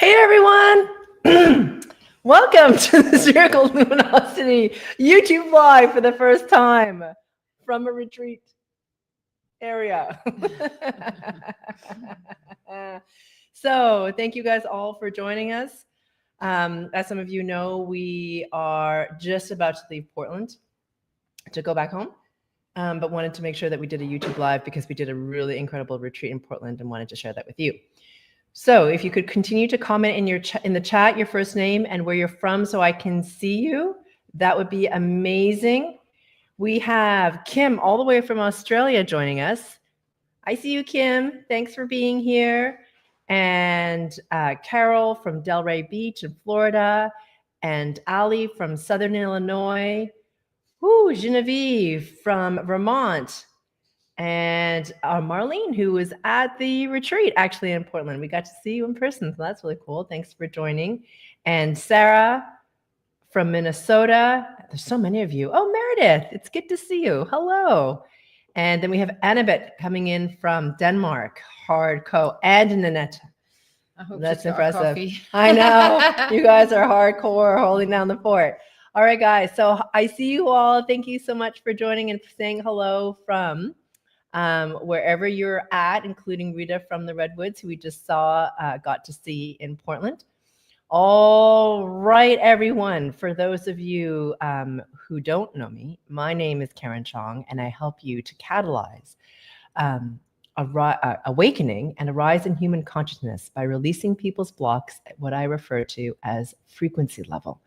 Hey everyone! Welcome to the Spherical Luminosity YouTube Live for the first time from a retreat area. So thank you guys all for joining us. As some of you know, we are just about to leave Portland to go back home, but wanted to make sure that we did a YouTube Live because we did a really incredible retreat in Portland and wanted to share that with you. So if you could continue to comment in the chat your first name and where you're from so I can see you, that would be amazing. We have Kim all the way from Australia joining us. I see you, Kim. Thanks for being here. And Carol from Delray Beach in Florida, and Ali from Southern Illinois. Ooh, Genevieve from Vermont. And Marlene, who was at the retreat actually in Portland. We got to see you in person, so that's really cool. Thanks for joining. And Sarah from Minnesota. There's so many of you. Oh, Meredith, it's good to see you. Hello. And then we have Annabeth coming in from Denmark, hardcore, and Nanette. I hope that's impressive. I know. You guys are hardcore, holding down the fort. All right, guys. So I see you all. Thank you so much for joining and saying hello from wherever you're at, including Rita from the Redwoods, who we just got to see in Portland. All right, everyone. For those of you who don't know me, my name is Karen Chong, and I help you to catalyze awakening and a rise in human consciousness by releasing people's blocks at what I refer to as frequency level,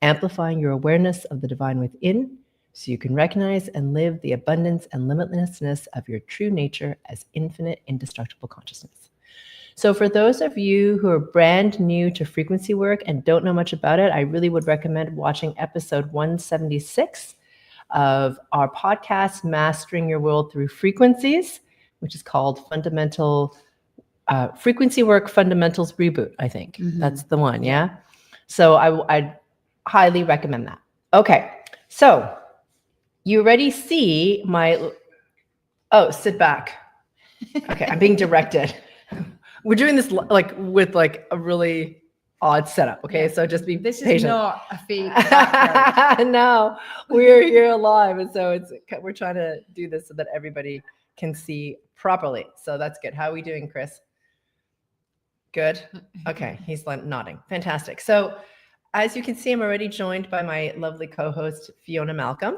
amplifying your awareness of the divine within, so you can recognize and live the abundance and limitlessness of your true nature as infinite, indestructible consciousness. So for those of you who are brand new to frequency work and don't know much about it, I really would recommend watching episode 176 of our podcast, Mastering Your World Through Frequencies, which is called Frequency Work Fundamentals Reboot, I think. Mm-hmm. That's the one, yeah? So I highly recommend that. Okay, so you already see my, sit back. Okay, I'm being directed. We're doing this with a really odd setup, okay? Yeah. So just be patient. This is not a fake background. No, we're here live, and so we're trying to do this so that everybody can see properly. So that's good. How are we doing, Chris? Good? Okay, he's nodding. Fantastic. So as you can see, I'm already joined by my lovely co-host, Fiona Malcolm.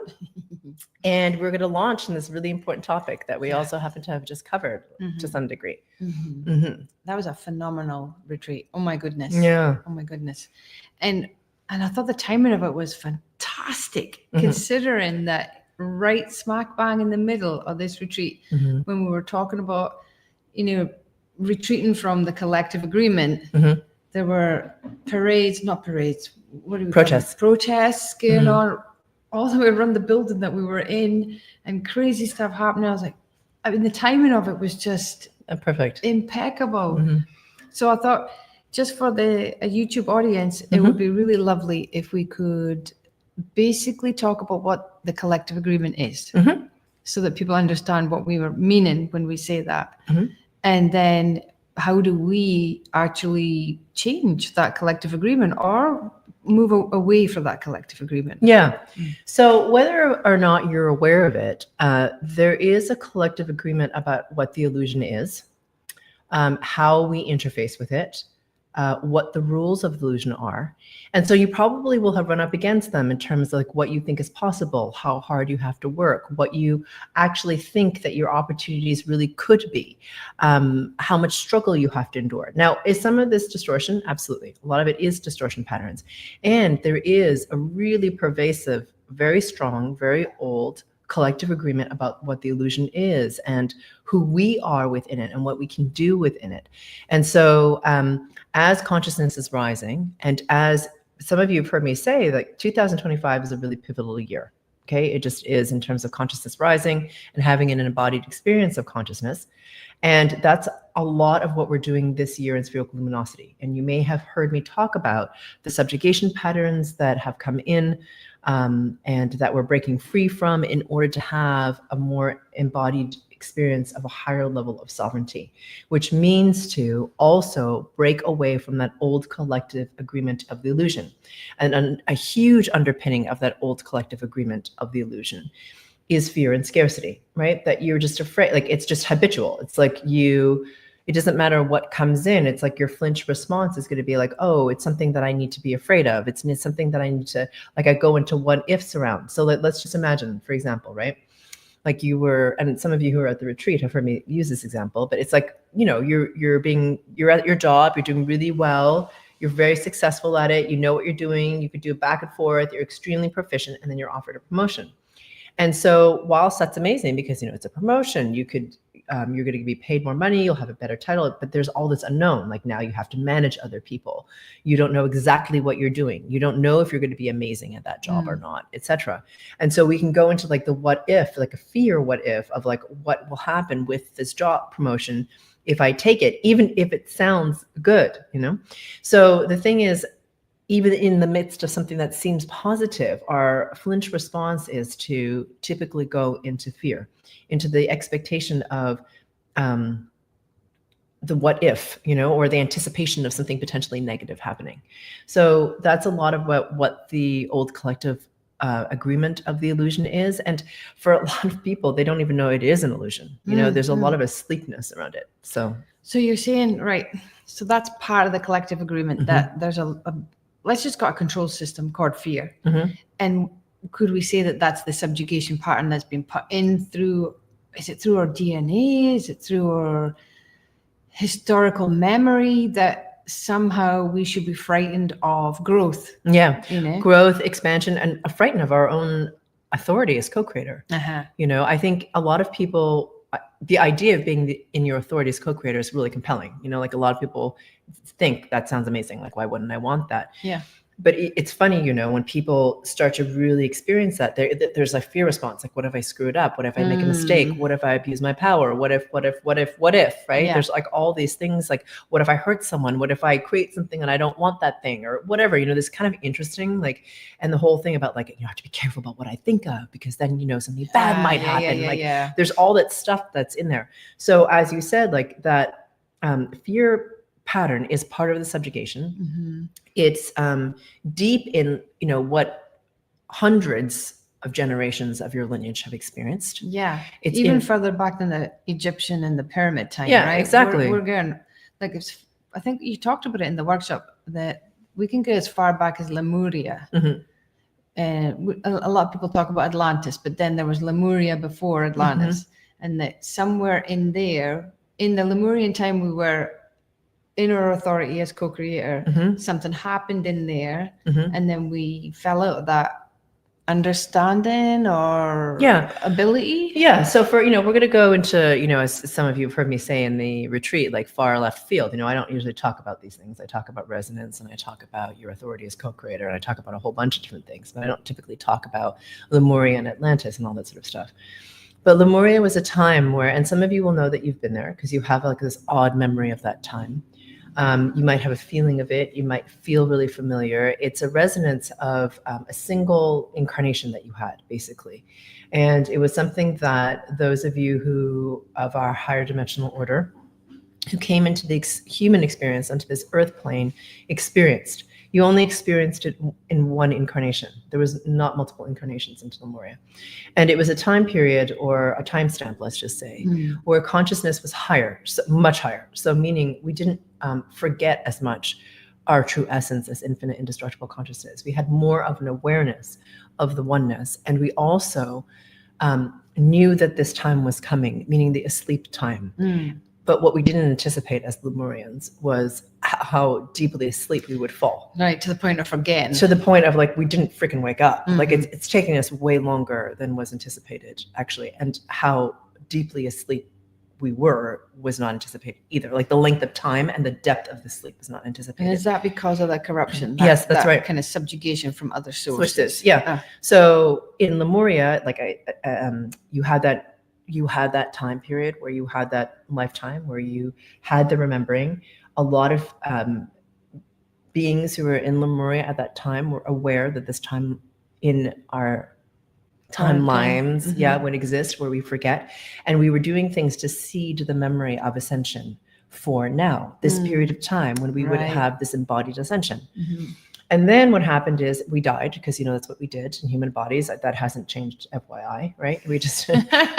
And we're going to launch in this really important topic that we also happen to have just covered to some degree. Mm-hmm. Mm-hmm. That was a phenomenal retreat. Oh my goodness. Yeah. Oh my goodness. And I thought the timing of it was fantastic, considering that right smack bang in the middle of this retreat, when we were talking about, retreating from the collective agreement, there were protests going on all the way around the building that we were in, and crazy stuff happening. I was like, the timing of it was just perfect, impeccable. So I thought, just for a YouTube audience, it would be really lovely if we could basically talk about what the collective agreement is, so that people understand what we were meaning when we say that. And then how do we actually change that collective agreement or move away from that collective agreement? Yeah. So whether or not you're aware of it, there is a collective agreement about what the illusion is, how we interface with it, what the rules of the illusion are. And so you probably will have run up against them in terms of what you think is possible, how hard you have to work, what you actually think that your opportunities really could be, how much struggle you have to endure. Now, is some of this distortion? Absolutely. A lot of it is distortion patterns. And there is a really pervasive, very strong, very old collective agreement about what the illusion is and who we are within it and what we can do within it. And so as consciousness is rising, and as some of you have heard me say, that 2025 is a really pivotal year. Okay, it just is in terms of consciousness rising and having an embodied experience of consciousness. And that's a lot of what we're doing this year in Spherical Luminosity. And you may have heard me talk about the subjugation patterns that have come in and that we're breaking free from in order to have a more embodied experience of a higher level of sovereignty, which means to also break away from that old collective agreement of the illusion. And a huge underpinning of that old collective agreement of the illusion is fear and scarcity, right? That you're just afraid, like it's just habitual. It's like it doesn't matter what comes in. It's like your flinch response is going to be like, oh, it's something that I need to be afraid of. It's something that I need to, like, I go into what ifs around. So let's just imagine, for example, right? Like you were, and some of you who are at the retreat have heard me use this example, but it's like, you're at your job, you're doing really well. You're very successful at it. You know what you're doing. You could do it back and forth. You're extremely proficient, and then you're offered a promotion. And so whilst that's amazing because, it's a promotion, you're going to be paid more money, you'll have a better title, but there's all this unknown. Like now you have to manage other people. You don't know exactly what you're doing. You don't know if you're going to be amazing at that job or not, etc. And so we can go into like the what if, like a fear what if of like what will happen with this job promotion if I take it, even if it sounds good, So the thing is, even in the midst of something that seems positive, our flinch response is to typically go into fear, into the expectation of the what if, or the anticipation of something potentially negative happening. So that's a lot of what the old collective agreement of the illusion is. And for a lot of people, they don't even know it is an illusion. There's a lot of asleepness around it. So you're saying, right, so that's part of the collective agreement that there's let's just got a control system called fear. And could we say that that's the subjugation pattern that's been put in through, is it through our DNA? Is it through our historical memory that somehow we should be frightened of growth? Yeah, growth, expansion, and frightened of our own authority as co-creator. I think a lot of people, the idea of being in your authority as co-creator is really compelling. Like a lot of people think that sounds amazing. Like, why wouldn't I want that? Yeah. But it's funny, when people start to really experience that, there's a fear response. Like, what if I screw it up? What if I make a mistake? What if I abuse my power? What if, right? Yeah. There's like all these things like, what if I hurt someone? What if I create something and I don't want that thing or whatever, this kind of interesting, like, and the whole thing about like, you have to be careful about what I think of because then, something bad might happen. There's all that stuff that's in there. So as you said, like that fear pattern is part of the subjugation. It's deep in, what hundreds of generations of your lineage have experienced. Yeah. It's even further back than the Egyptian and the pyramid time, yeah, right? Exactly. We're going, like, I think you talked about it in the workshop that we can go as far back as Lemuria. And a lot of people talk about Atlantis, but then there was Lemuria before Atlantis. And that somewhere in there, in the Lemurian time, we were in our authority as co-creator. Something happened in there, and then we fell out of that understanding or ability. Yeah. So for, we're going to go into, as some of you have heard me say in the retreat, like far left field. I don't usually talk about these things. I talk about resonance and I talk about your authority as co-creator and I talk about a whole bunch of different things, but I don't typically talk about Lemuria and Atlantis and all that sort of stuff. But Lemuria was a time where, and some of you will know that you've been there because you have like this odd memory of that time. You might have a feeling of it. You might feel really familiar. It's a resonance of a single incarnation that you had, basically. And it was something that those of you who, of our higher dimensional order, who came into the human experience, onto this earth plane, experienced. You only experienced it in one incarnation. There was not multiple incarnations into Lemuria. And it was a time period or a timestamp, let's just say, where consciousness was higher, so much higher. So meaning we didn't forget as much our true essence as infinite indestructible consciousness. We had more of an awareness of the oneness. And we also knew that this time was coming, meaning the asleep time. But what we didn't anticipate as Lemurians was how deeply asleep we would fall. Right, to the point of forgetting. To the point of like, we didn't freaking wake up. Like it's taking us way longer than was anticipated, actually. And how deeply asleep we were was not anticipated either. Like the length of time and the depth of the sleep was not anticipated. And is that because of that corruption? Yes, that's right. Kind of subjugation from other sources. Yeah. So in Lemuria, like you had that time period where you had that lifetime where you had the remembering. A lot of beings who were in Lemuria at that time were aware that this time in our timelines, would exist where we forget. And we were doing things to seed the memory of ascension for now, this period of time when we would have this embodied ascension. And then what happened is we died, because, that's what we did in human bodies. That hasn't changed, FYI, right? We just,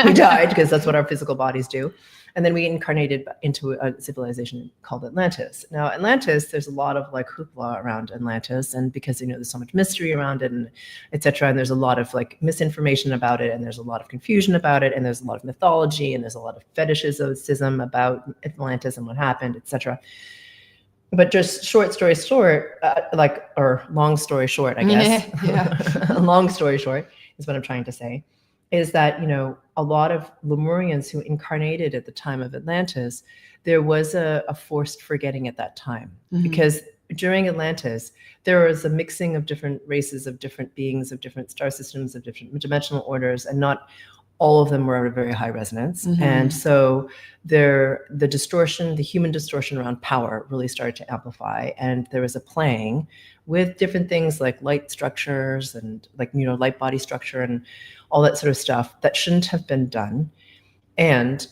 we died because that's what our physical bodies do. And then we incarnated into a civilization called Atlantis. Now, Atlantis, there's a lot of like hoopla around Atlantis, and because there's so much mystery around it, and etc. And there's a lot of like misinformation about it, and there's a lot of confusion about it, and there's a lot of mythology, and there's a lot of fetishism about Atlantis and what happened, etc. But just short story short, or long story short, I guess. Long story short is what I'm trying to say. Is that, a lot of Lemurians who incarnated at the time of Atlantis, there was a forced forgetting at that time. Because during Atlantis, there was a mixing of different races, of different beings, of different star systems, of different dimensional orders, and not all of them were at a very high resonance. And so the distortion, the human distortion around power really started to amplify. And there was a playing with different things like light structures and light body structure and all that sort of stuff that shouldn't have been done. And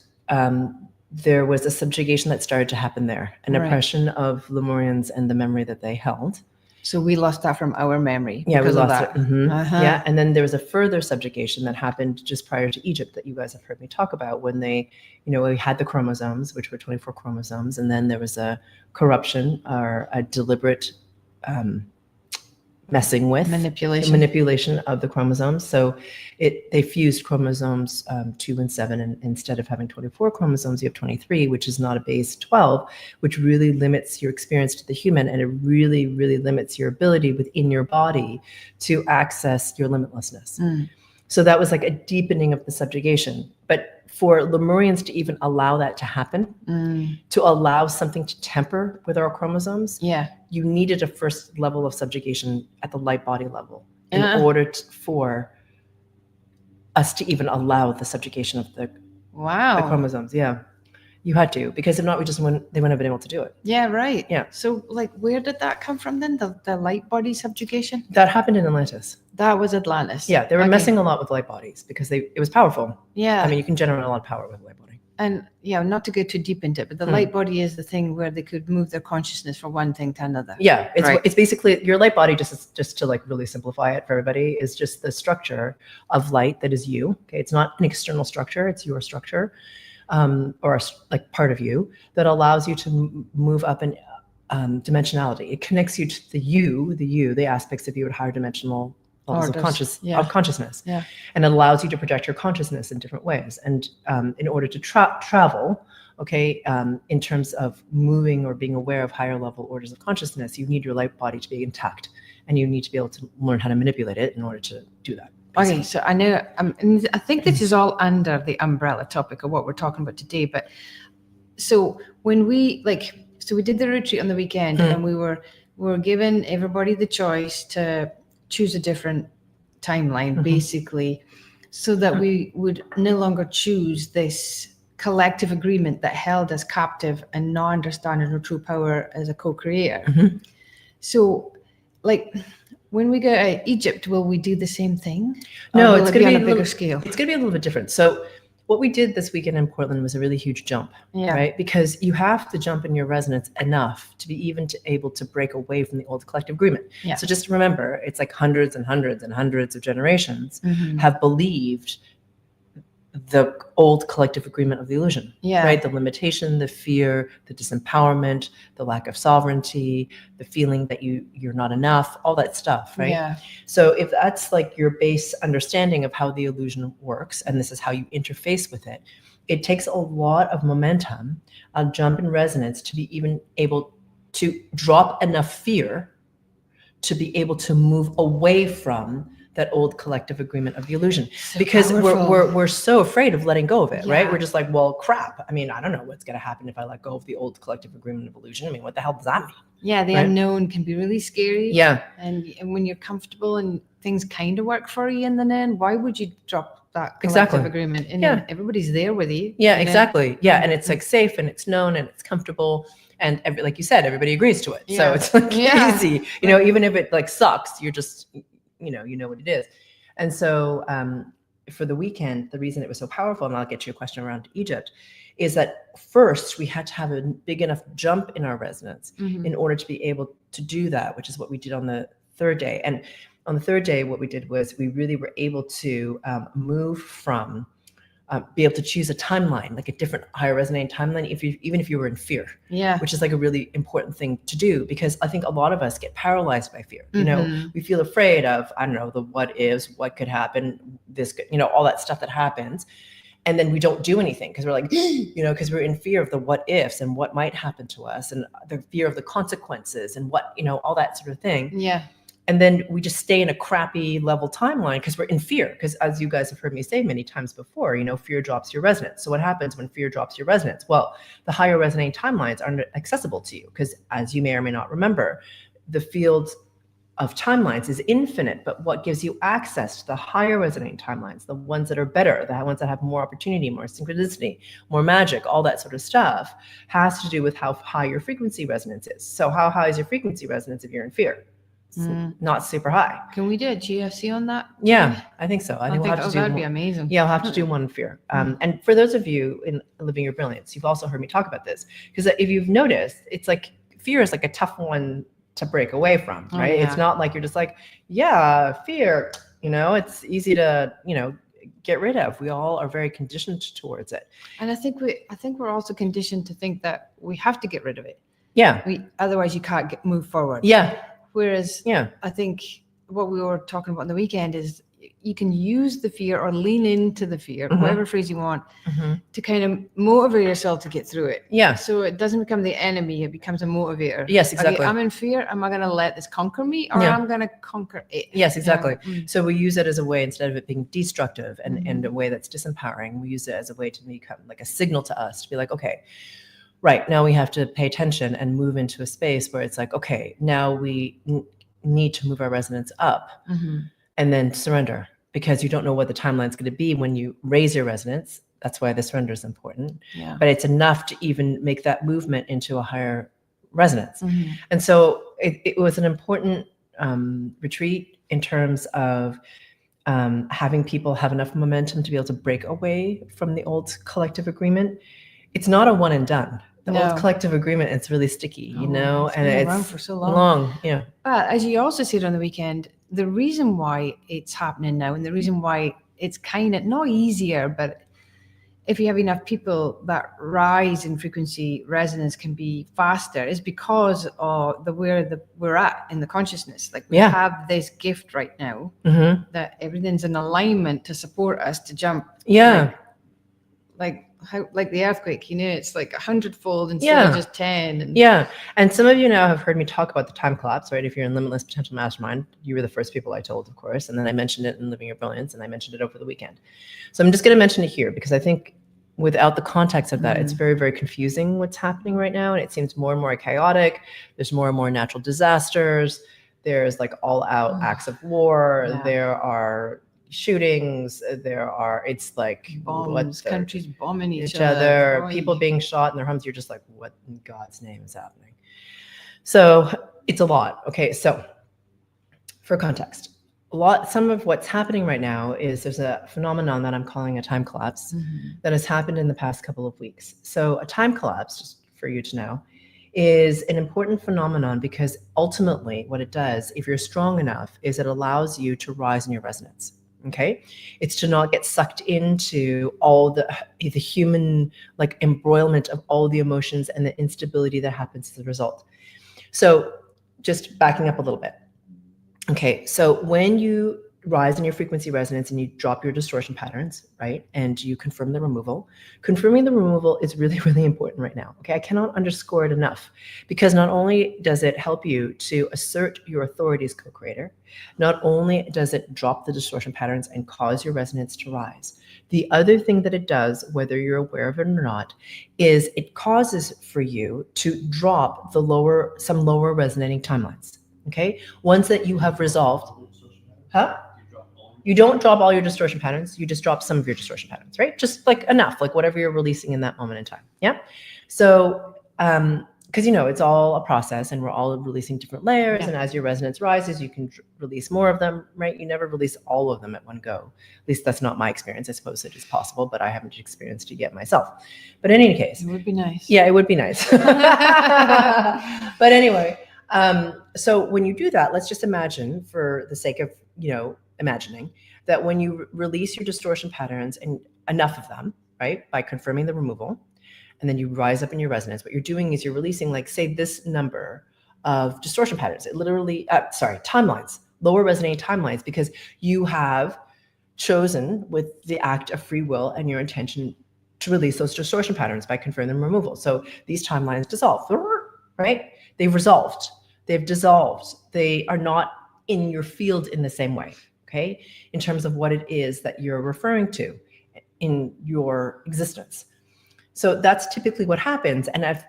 there was a subjugation that started to happen there, an oppression of Lemurians and the memory that they held. So we lost that from our memory. Yeah, we lost it. Yeah, and then there was a further subjugation that happened just prior to Egypt that you guys have heard me talk about, when they, we had the chromosomes, which were 24 chromosomes, and then there was a corruption or a deliberate messing with manipulation of the chromosomes. So they fused chromosomes 2 and 7, and instead of having 24 chromosomes, you have 23, which is not a base 12, which really limits your experience to the human, and it really, really limits your ability within your body to access your limitlessness. So that was like a deepening of the subjugation. But for Lemurians to even allow that to happen, to allow something to temper with our chromosomes, you needed a first level of subjugation at the light body level in order for us to even allow the subjugation of the chromosomes. You had to, because if not, they wouldn't have been able to do it. So where did that come from then? The light body subjugation? That happened in Atlantis. That was Atlantis. Yeah, they were messing a lot with light bodies because it was powerful. I mean, you can generate a lot of power with a light body. And not to get too deep into it, but the light body is the thing where they could move their consciousness from one thing to another. It's basically your light body, just to really simplify it for everybody, is just the structure of light that is you. Okay, it's not an external structure, it's your structure. Or part of you that allows you to move up in dimensionality. It connects you to the aspects of you at higher dimensional levels of consciousness. And it allows you to project your consciousness in different ways. And in order to travel, in terms of moving or being aware of higher level orders of consciousness, you need your light body to be intact, and you need to be able to learn how to manipulate it in order to do that. Okay, so I know, I think this is all under the umbrella topic of what we're talking about today. But so when we we did the retreat on the weekend, and we were given everybody the choice to choose a different timeline, basically, so that we would no longer choose this collective agreement that held us captive and not understanding our true power as a co-creator. So, when we go to Egypt, will we do the same thing? No, it's going to be on a bigger scale. It's going to be a little bit different. So what we did this weekend in Portland was a really huge jump, right? Because you have to jump in your resonance enough to be able to break away from the old collective agreement. So just remember, it's like hundreds and hundreds and hundreds of generations have believed the old collective agreement of the illusion, right? The limitation, the fear, the disempowerment, the lack of sovereignty, the feeling that you're not enough, all that stuff, right? So if that's your base understanding of how the illusion works, and this is how you interface with it, it takes a lot of momentum, a jump in resonance to be even able to drop enough fear to be able to move away from that old collective agreement of the illusion, because we're so afraid of letting go of it, right? We're just like, well, crap. I mean, I don't know what's going to happen if I let go of the old collective agreement of illusion. I mean, what the hell does that mean? The unknown can be really scary. And when you're comfortable and things kind of work for you in the end, why would you drop that collective agreement? And everybody's there with you. Exactly. And it's safe, and it's known, and it's comfortable. And like you said, everybody agrees to it. So it's easy, even if it sucks, you're just, you know what it is. And so for the weekend, the reason it was so powerful, and I'll get you a question around Egypt, is that first we had to have a big enough jump in our resonance in order to be able to do that, which is what we did on the third day. And on the third day, what we did was we really were able to move from be able to choose a timeline, like a different higher resonating timeline, even if you were in fear, which is like a really important thing to do, because I think a lot of us get paralyzed by fear. You know, we feel afraid of, I don't know, the what ifs, what could happen, this, you know, all that stuff that happens. And then we don't do anything because we're like, you know, because we're in fear of the what ifs and what might happen to us, and the fear of the consequences and what, you know, all that sort of thing. Yeah. And then we just stay in a crappy level timeline because we're in fear. Because as you guys have heard me say many times before, you know, fear drops your resonance. So what happens when fear drops your resonance? Well, the higher resonating timelines aren't accessible to you because, as you may or may not remember, the field of timelines is infinite. But what gives you access to the higher resonating timelines, the ones that are better, the ones that have more opportunity, more synchronicity, more magic, all that sort of stuff, has to do with how high your frequency resonance is. So how high is your frequency resonance if you're in fear? Not super high. Can we do a GFC on that? Yeah, I think so. I think we'll have to do that'd be amazing. Yeah, I'll have to do one on fear. And for those of you in Living Your Brilliance, you've also heard me talk about this, because if you've noticed, it's like fear is like a tough one to break away from, right? It's not like you're just like, yeah, fear, you know, it's easy to, you know, get rid of. We all are very conditioned towards it. And I think we're also conditioned to think that we have to get rid of it. Yeah. Otherwise you can't move forward. Yeah. Whereas I think what we were talking about on the weekend is you can use the fear or lean into the fear, whatever phrase you want, to kind of motivate yourself to get through it. Yeah. So it doesn't become the enemy, it becomes a motivator. Yes, exactly. Okay, I'm in fear. Am I going to let this conquer me, or I'm going to conquer it? Yes, exactly. So we use it as a way, instead of it being destructive and a way that's disempowering, we use it as a way to become like a signal to us to be like, okay, right, now we have to pay attention and move into a space where it's like, okay, now we need to move our resonance up and then surrender, because you don't know what the timeline's going to be when you raise your resonance. That's why the surrender is important. Yeah. But it's enough to even make that movement into a higher resonance. And so it was an important retreat in terms of having people have enough momentum to be able to break away from the old collective agreement. It's not a one and done. The old collective agreement, it's really sticky, you know, and it's around for so long. Yeah. But as you also said on the weekend, the reason why it's happening now, and the reason why it's kind of not easier, but if you have enough people, that rise in frequency resonance can be faster, is because of where we're at in the consciousness. Like we have this gift right now that everything's in alignment to support us to jump. Yeah. Like the earthquake, you know, it's like 100-fold instead of just 10. And some of you now have heard me talk about the time collapse, right? If you're in Limitless Potential Mastermind, you were the first people I told, of course, and then I mentioned it in Living Your Brilliance, and I mentioned it over the weekend. So I'm just going to mention it here because I think without the context of that, it's very, very confusing what's happening right now, and it seems more and more chaotic. There's more and more natural disasters. There's like all-out acts of war. There are shootings, it's like bombs, countries bombing each other, people being shot in their homes. You're just like, what in God's name is happening? So it's a lot. Okay, so for context, some of what's happening right now is there's a phenomenon that I'm calling a time collapse that has happened in the past couple of weeks. So a time collapse, just for you to know, is an important phenomenon because ultimately what it does, if you're strong enough, is it allows you to rise in your resonance. Okay, it's to not get sucked into all the human like embroilment of all the emotions and the instability that happens as a result. So just backing up a little bit. Okay, so when you rise in your frequency resonance and you drop your distortion patterns, right, and you confirm the removal, confirming the removal is really, really important right now. Okay, I cannot underscore it enough, because not only does it help you to assert your authority as co-creator, not only does it drop the distortion patterns and cause your resonance to rise, the other thing that it does, whether you're aware of it or not, is it causes for you to drop some lower resonating timelines. Okay, ones that you have resolved. You don't drop all your distortion patterns. You just drop some of your distortion patterns, right? Just like enough, like whatever you're releasing in that moment in time. Yeah. So because it's all a process, and we're all releasing different layers. Yeah. And as your resonance rises, you can release more of them, right? You never release all of them at one go. At least that's not my experience. I suppose it is possible, but I haven't experienced it yet myself. But in any case, It would be nice. yeah, it would be nice. But anyway, so when you do that, let's just imagine, for the sake of imagining, that when you release your distortion patterns, and enough of them, right, by confirming the removal, and then you rise up in your resonance, what you're doing is you're releasing, like, say, this number of distortion patterns. It literally, timelines, lower resonating timelines, because you have chosen with the act of free will and your intention to release those distortion patterns by confirming the removal. So these timelines dissolve, right? They've resolved. They've dissolved. They are not in your field in the same way, okay? In terms of what it is that you're referring to in your existence. So that's typically what happens. And if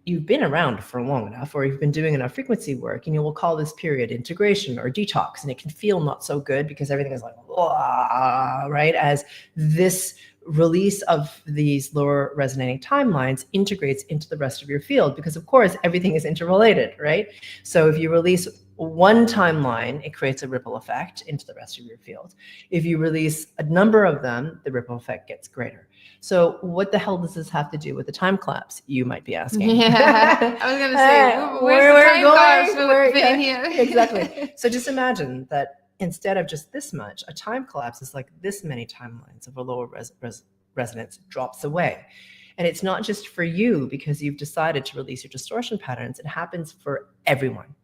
you've been around for long enough, or you've been doing enough frequency work, and we'll call this period integration or detox, and it can feel not so good because everything is like, right? As this release of these lower resonating timelines integrates into the rest of your field, because of course everything is interrelated, right? So if you release one timeline, it creates a ripple effect into the rest of your field. If you release a number of them, the ripple effect gets greater. So what the hell does this have to do with the time collapse, you might be asking? Yeah, I was going to say, where's the time collapse fit in here? Exactly. So just imagine that instead of just this much, a time collapse is like this many timelines of a lower resonance drops away. And it's not just for you because you've decided to release your distortion patterns. It happens for everyone.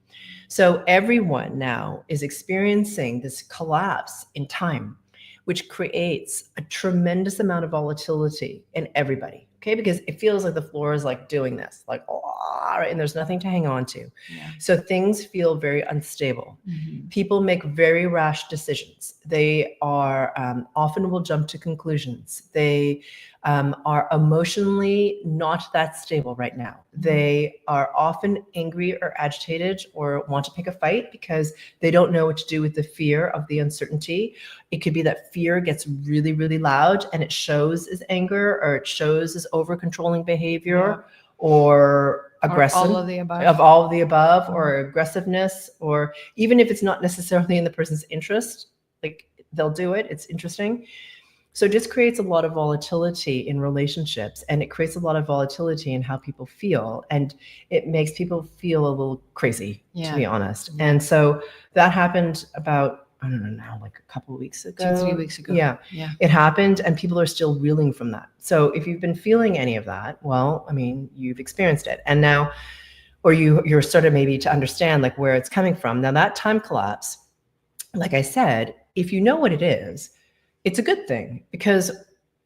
So everyone now is experiencing this collapse in time, which creates a tremendous amount of volatility in everybody, okay? Because it feels like the floor is like doing this, like, right? And there's nothing to hang on to. Yeah. So things feel very unstable. Mm-hmm. People make very rash decisions. They are often will jump to conclusions. They are emotionally not that stable right now. They are often angry or agitated or want to pick a fight because they don't know what to do with the fear of the uncertainty. It could be that fear gets really, really loud and it shows as anger, or it shows as over-controlling behavior, or aggressive, or all of the above. All of the above, or aggressiveness, or even if it's not necessarily in the person's interest, like they'll do it. It's interesting. So it just creates a lot of volatility in relationships, and it creates a lot of volatility in how people feel, and it makes people feel a little crazy, to be honest. Yeah. And so that happened about, I don't know now, like a couple of weeks ago. 2-3 weeks ago. Yeah. It happened, and people are still reeling from that. So if you've been feeling any of that, well, I mean, you've experienced it. And now, or you're sort of maybe to understand like where it's coming from. Now that time collapse, like I said, if you know what it is, it's a good thing, because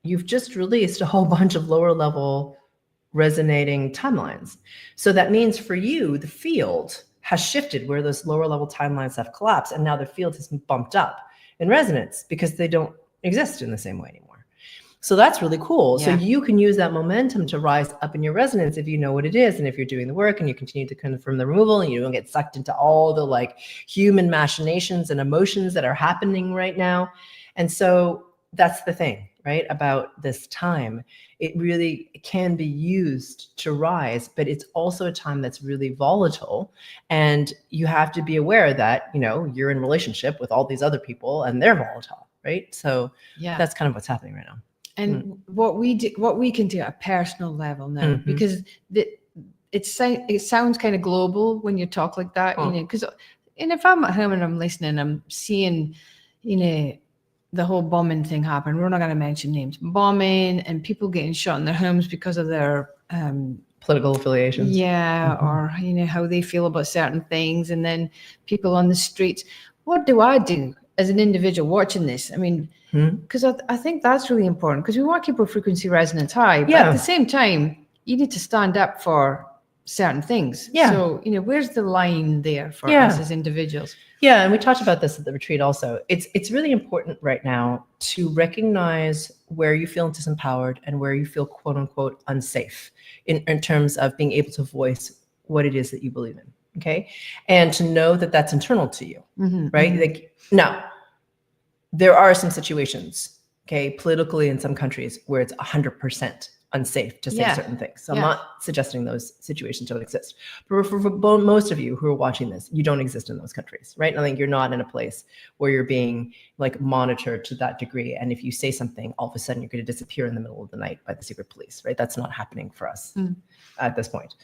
you've just released a whole bunch of lower level resonating timelines. So that means for you, the field has shifted where those lower level timelines have collapsed, and now the field has been bumped up in resonance because they don't exist in the same way anymore. So that's really cool. Yeah. So you can use that momentum to rise up in your resonance if you know what it is, and if you're doing the work and you continue to confirm the removal, and you don't get sucked into all the like human machinations and emotions that are happening right now. And so that's the thing, right, about this time. It really can be used to rise, but it's also a time that's really volatile. And you have to be aware that, you're in relationship with all these other people and they're volatile, right? So that's kind of what's happening right now. And what we can do at a personal level now, because it sounds kind of global when you talk like that, because if I'm at home and I'm listening, I'm seeing, the whole bombing thing happened. We're not going to mention names. Bombing and people getting shot in their homes because of their political affiliations. Yeah, or how they feel about certain things, and then people on the streets. What do I do as an individual watching this? I mean, because I think that's really important, because we want to keep our frequency resonance high, but at the same time, you need to stand up for certain things. So, where's the line there for us as individuals? Yeah, and we talked about this at the retreat also. It's really important right now to recognize where you feel disempowered and where you feel quote unquote unsafe in terms of being able to voice what it is that you believe in, okay? And to know that that's internal to you, right? Like, now, there are some situations, okay, politically in some countries where it's 100% unsafe to say Yeah. certain things. So I'm Yeah. not suggesting those situations don't exist. But for most of you who are watching this, you don't exist in those countries, right? I think you're not in a place where you're being like monitored to that degree. And if you say something, all of a sudden you're going to disappear in the middle of the night by the secret police, right? That's not happening for us at this point.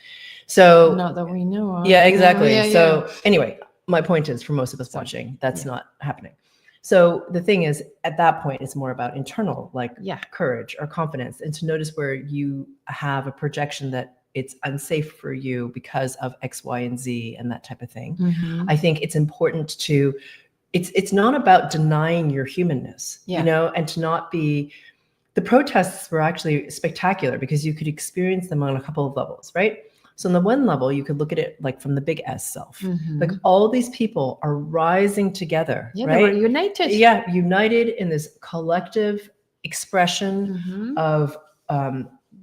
So Not that we know of. yeah, exactly. Yeah, So anyway, my point is for most of us watching, that's not happening. So the thing is, at that point, it's more about internal, like courage or confidence, and to notice where you have a projection that it's unsafe for you because of X, Y, and Z and that type of thing. I think it's important to, it's not about denying your humanness, you know, and to not be, the protests were actually spectacular because you could experience them on a couple of levels, right? So on the one level, you could look at it like from the big S self. Like all these people are rising together, Yeah, right? they were united. Yeah, united in this collective expression of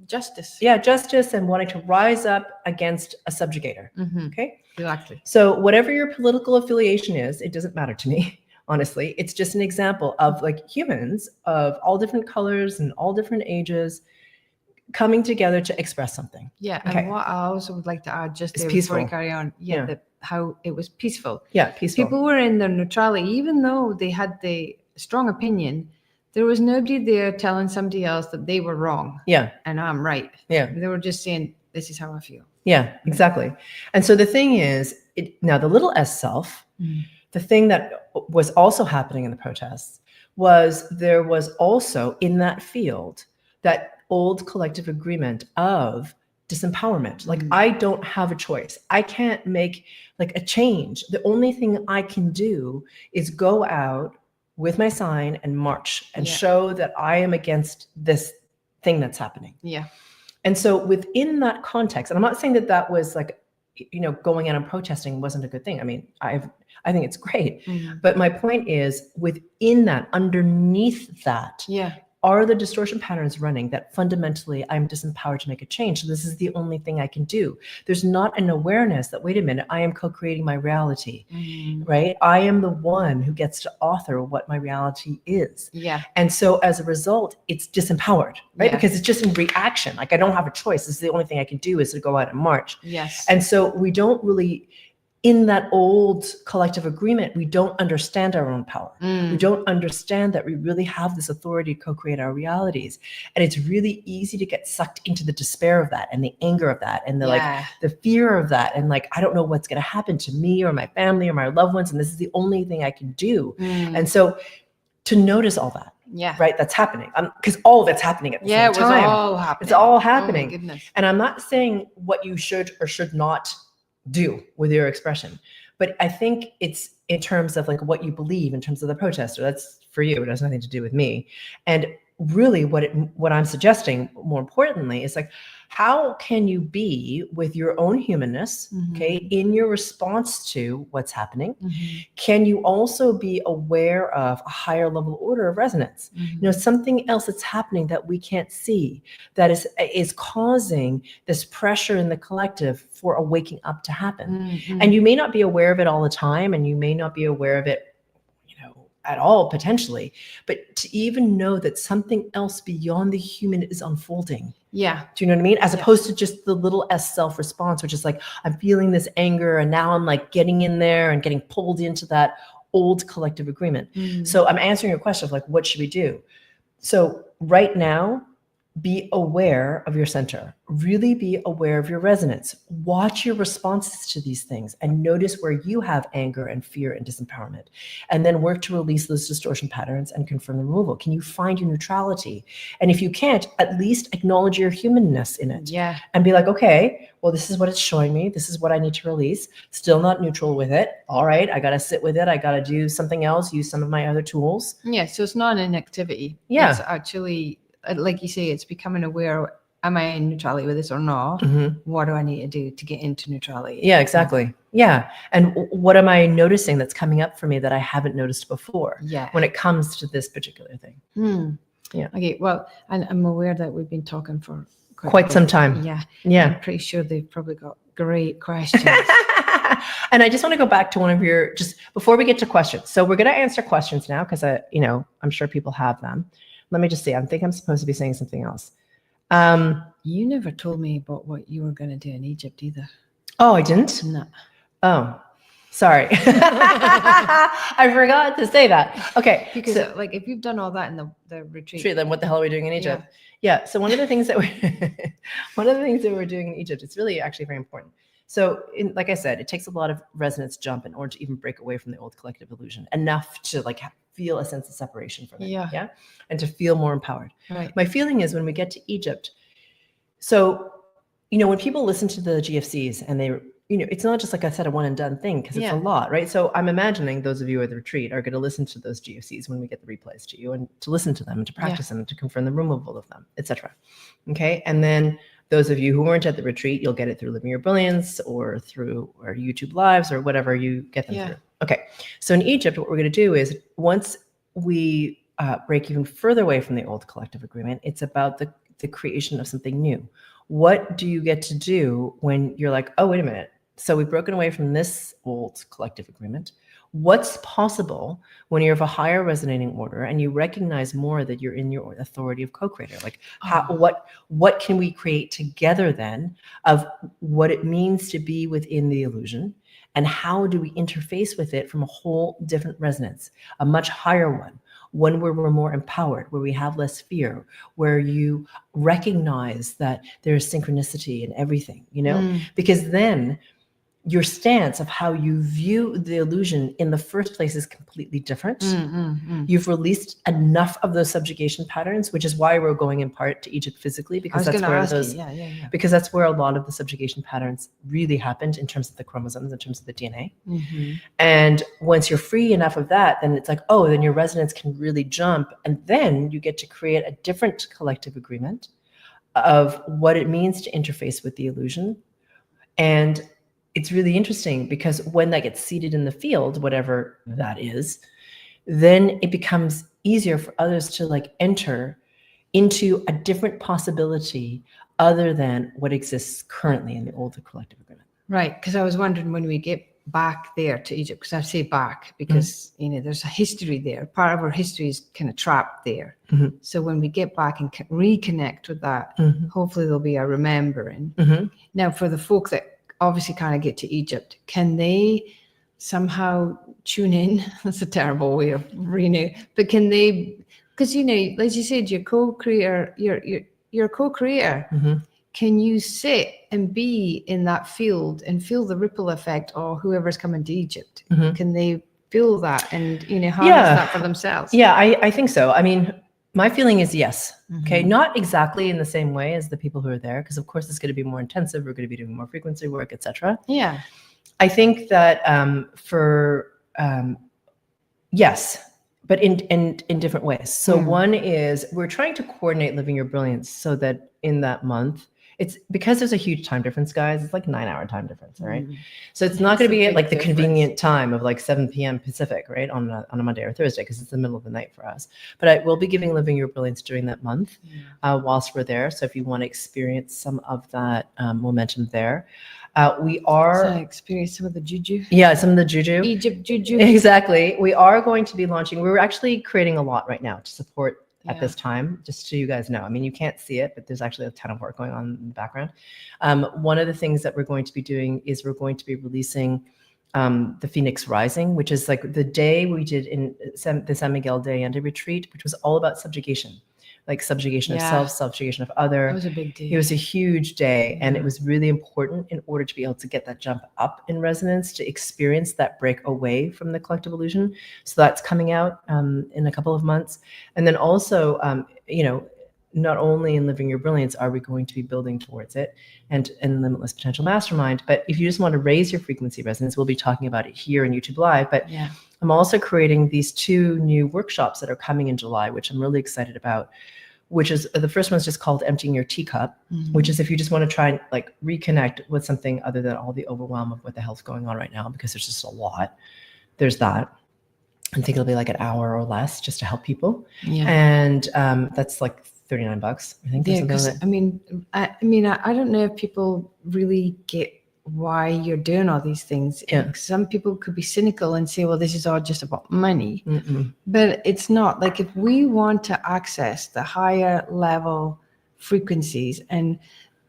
justice. Yeah, justice and wanting to rise up against a subjugator. Okay? Exactly. So whatever your political affiliation is, it doesn't matter to me, honestly. It's just an example of like humans of all different colors and all different ages coming together to express something. Yeah, Okay. and what I also would like to add just It's there peaceful. before you carry on, how it was peaceful. Yeah, peaceful. People were in their neutrality, even though they had the strong opinion, there was nobody there telling somebody else that they were wrong. Yeah. And I'm right. Yeah. They were just saying, this is how I feel. Yeah, exactly. And so the thing is, now the little S self, the thing that was also happening in the protests was there was also in that field that old collective agreement of disempowerment. Like I don't have a choice. I can't make like a change. The only thing I can do is go out with my sign and march and show that I am against this thing that's happening. Yeah. And so within that context, and I'm not saying that that was like, you know, going out and protesting wasn't a good thing. I mean, I think it's great. But my point is within that, underneath that, are the distortion patterns running that fundamentally I'm disempowered to make a change. So this is the only thing I can do. There's not an awareness that, wait a minute, I am co-creating my reality, right? I am the one who gets to author what my reality is. Yeah. And so as a result, it's disempowered, right? Because it's just in reaction. Like I don't have a choice. This is the only thing I can do is to go out and march. Yes. And so we don't really, in that old collective agreement, we don't understand our own power. We don't understand that we really have this authority to co-create our realities. And it's really easy to get sucked into the despair of that and the anger of that and the like the fear of that. And like, I don't know what's going to happen to me or my family or my loved ones. And this is the only thing I can do. And so to notice all that, right, that's happening. Because all of it's happening at the same time. Yeah, it was all happening. It's all happening. Oh my goodness. And I'm not saying what you should or should not do with your expression, but I think it's in terms of like what you believe in terms of the protester. That's for you. It has nothing to do with me. And really what I'm suggesting more importantly is like, how can you be with your own humanness, okay, in your response to what's happening? Can you also be aware of a higher level order of resonance? You know, something else that's happening that we can't see that is causing this pressure in the collective for a waking up to happen. And you may not be aware of it all the time, and you may not be aware of it, you know, at all potentially, but to even know that something else beyond the human is unfolding. Yeah. Do you know what I mean? As opposed to just the little S self response, which is like, I'm feeling this anger and now I'm like getting in there and getting pulled into that old collective agreement. So I'm answering your question of like, what should we do? So right now, be aware of your center. Really be aware of your resonance. Watch your responses to these things and notice where you have anger and fear and disempowerment. And then work to release those distortion patterns and confirm the removal. Can you find your neutrality? And if you can't, at least acknowledge your humanness in it. Yeah. And be like, okay, well, this is what it's showing me. This is what I need to release. Still not neutral with it. All right, I got to sit with it. I got to do something else, use some of my other tools. Yeah, so it's not an activity. Yeah. It's actually, like you say, it's becoming aware, am I in neutrality with this or not? What do I need to do to get into neutrality? Yeah, exactly. Yeah. And what am I noticing that's coming up for me that I haven't noticed before? Yeah. When it comes to this particular thing. Yeah. Okay, well, and I'm aware that we've been talking for quite some time. Yeah. Yeah. I'm pretty sure they've probably got great questions. And I just want to go back to one of your, just before we get to questions. So we're going to answer questions now because, you know, I'm sure people have them. Let me just see. I think I'm supposed to be saying something else. You never told me about what you were going to do in Egypt either. Oh, I didn't? No. Oh, sorry. I forgot to say that. Okay. Because so, like if you've done all that in the retreat. then what the hell are we doing in Egypt? Yeah. So one of the things that we're doing in Egypt, it's really actually very important. So like I said, it takes a lot of resonance jump in order to even break away from the old collective illusion, enough to like feel a sense of separation from it. Yeah. And to feel more empowered. Right. My feeling is when we get to Egypt, so, when people listen to the GFCs and they, it's not just like I said, a one and done thing, because it's a lot, right? So I'm imagining those of you at the retreat are going to listen to those GFCs when we get the replays to you, and to listen to them and to practice them and to confirm the removal of them, etc. Okay. And then those of you who weren't at the retreat, you'll get it through Living Your Brilliance or through our YouTube lives or whatever you get them through. Okay. So in Egypt, what we're going to do is once we break even further away from the old collective agreement, it's about the creation of something new. What do you get to do when you're like, oh, wait a minute. So we've broken away from this old collective agreement. What's possible when you're of a higher resonating order and you recognize more that you're in your authority of co-creator? Like what can we create together then of what it means to be within the illusion? And how do we interface with it from a whole different resonance, a much higher one where we're more empowered, where we have less fear, where you recognize that there's synchronicity in everything, because then your stance of how you view the illusion in the first place is completely different. You've released enough of those subjugation patterns, which is why we're going in part to Egypt physically, because that's where because that's where a lot of the subjugation patterns really happened in terms of the chromosomes, in terms of the DNA. And once you're free enough of that, then it's like, oh, then your resonance can really jump. And then you get to create a different collective agreement of what it means to interface with the illusion. And it's really interesting because when that gets seated in the field, whatever that is, then it becomes easier for others to like enter into a different possibility other than what exists currently in the older collective agreement. Right. Because I was wondering when we get back there to Egypt, because I say back because, there's a history there. Part of our history is kind of trapped there. So when we get back and reconnect with that, hopefully there'll be a remembering. Now, for the folk that obviously kind of get to Egypt, can they somehow tune in? That's a terrible way of but can they, because as you said, you're co-creator, you're a co-creator. Can you sit and be in that field and feel the ripple effect of whoever's coming to Egypt? Can they feel that and harness that for themselves? I think so. I mean, my feeling is yes. Okay. Not exactly in the same way as the people who are there, because of course it's going to be more intensive. We're going to be doing more frequency work, etc. Yeah. I think that yes, but in different ways. So one is we're trying to coordinate Living Your Brilliance so that in that month, it's because there's a huge time difference, guys. It's like 9-hour time difference, right? So it's not going to be at like the convenient time of like 7 p.m. Pacific, right, on a Monday or Thursday, because it's the middle of the night for us. But I will be giving Living Your Brilliance during that month whilst we're there. So if you want to experience some of that momentum there, we are experience some of the juju. Yeah, some of the juju. Egypt juju. Exactly. We are going to be launching. We're actually creating a lot right now to support at this time, just so you guys know. I mean, you can't see it, but there's actually a ton of work going on in the background. One of the things that we're going to be doing is we're going to be releasing the Phoenix Rising, which is like the day we did in the San Miguel de Allende retreat, which was all about subjugation. Like subjugation of self, subjugation of other. It was a big day. It was a huge day. And it was really important in order to be able to get that jump up in resonance, to experience that break away from the collective illusion. So that's coming out in a couple of months. And then also, not only in Living Your Brilliance are we going to be building towards it and Limitless Potential Mastermind, but if you just want to raise your frequency resonance, we'll be talking about it here in YouTube Live. But I'm also creating these 2 new workshops that are coming in July, which I'm really excited about, which is the first one's just called Emptying Your Teacup, which is if you just want to try and like reconnect with something other than all the overwhelm of what the hell's going on right now, because there's just a lot. There's that. I think it'll be like an hour or less just to help people. And that's like $39, I think. I don't know if people really get why you're doing all these things. Some people could be cynical and say, well, this is all just about money. But it's not. Like, if we want to access the higher level frequencies and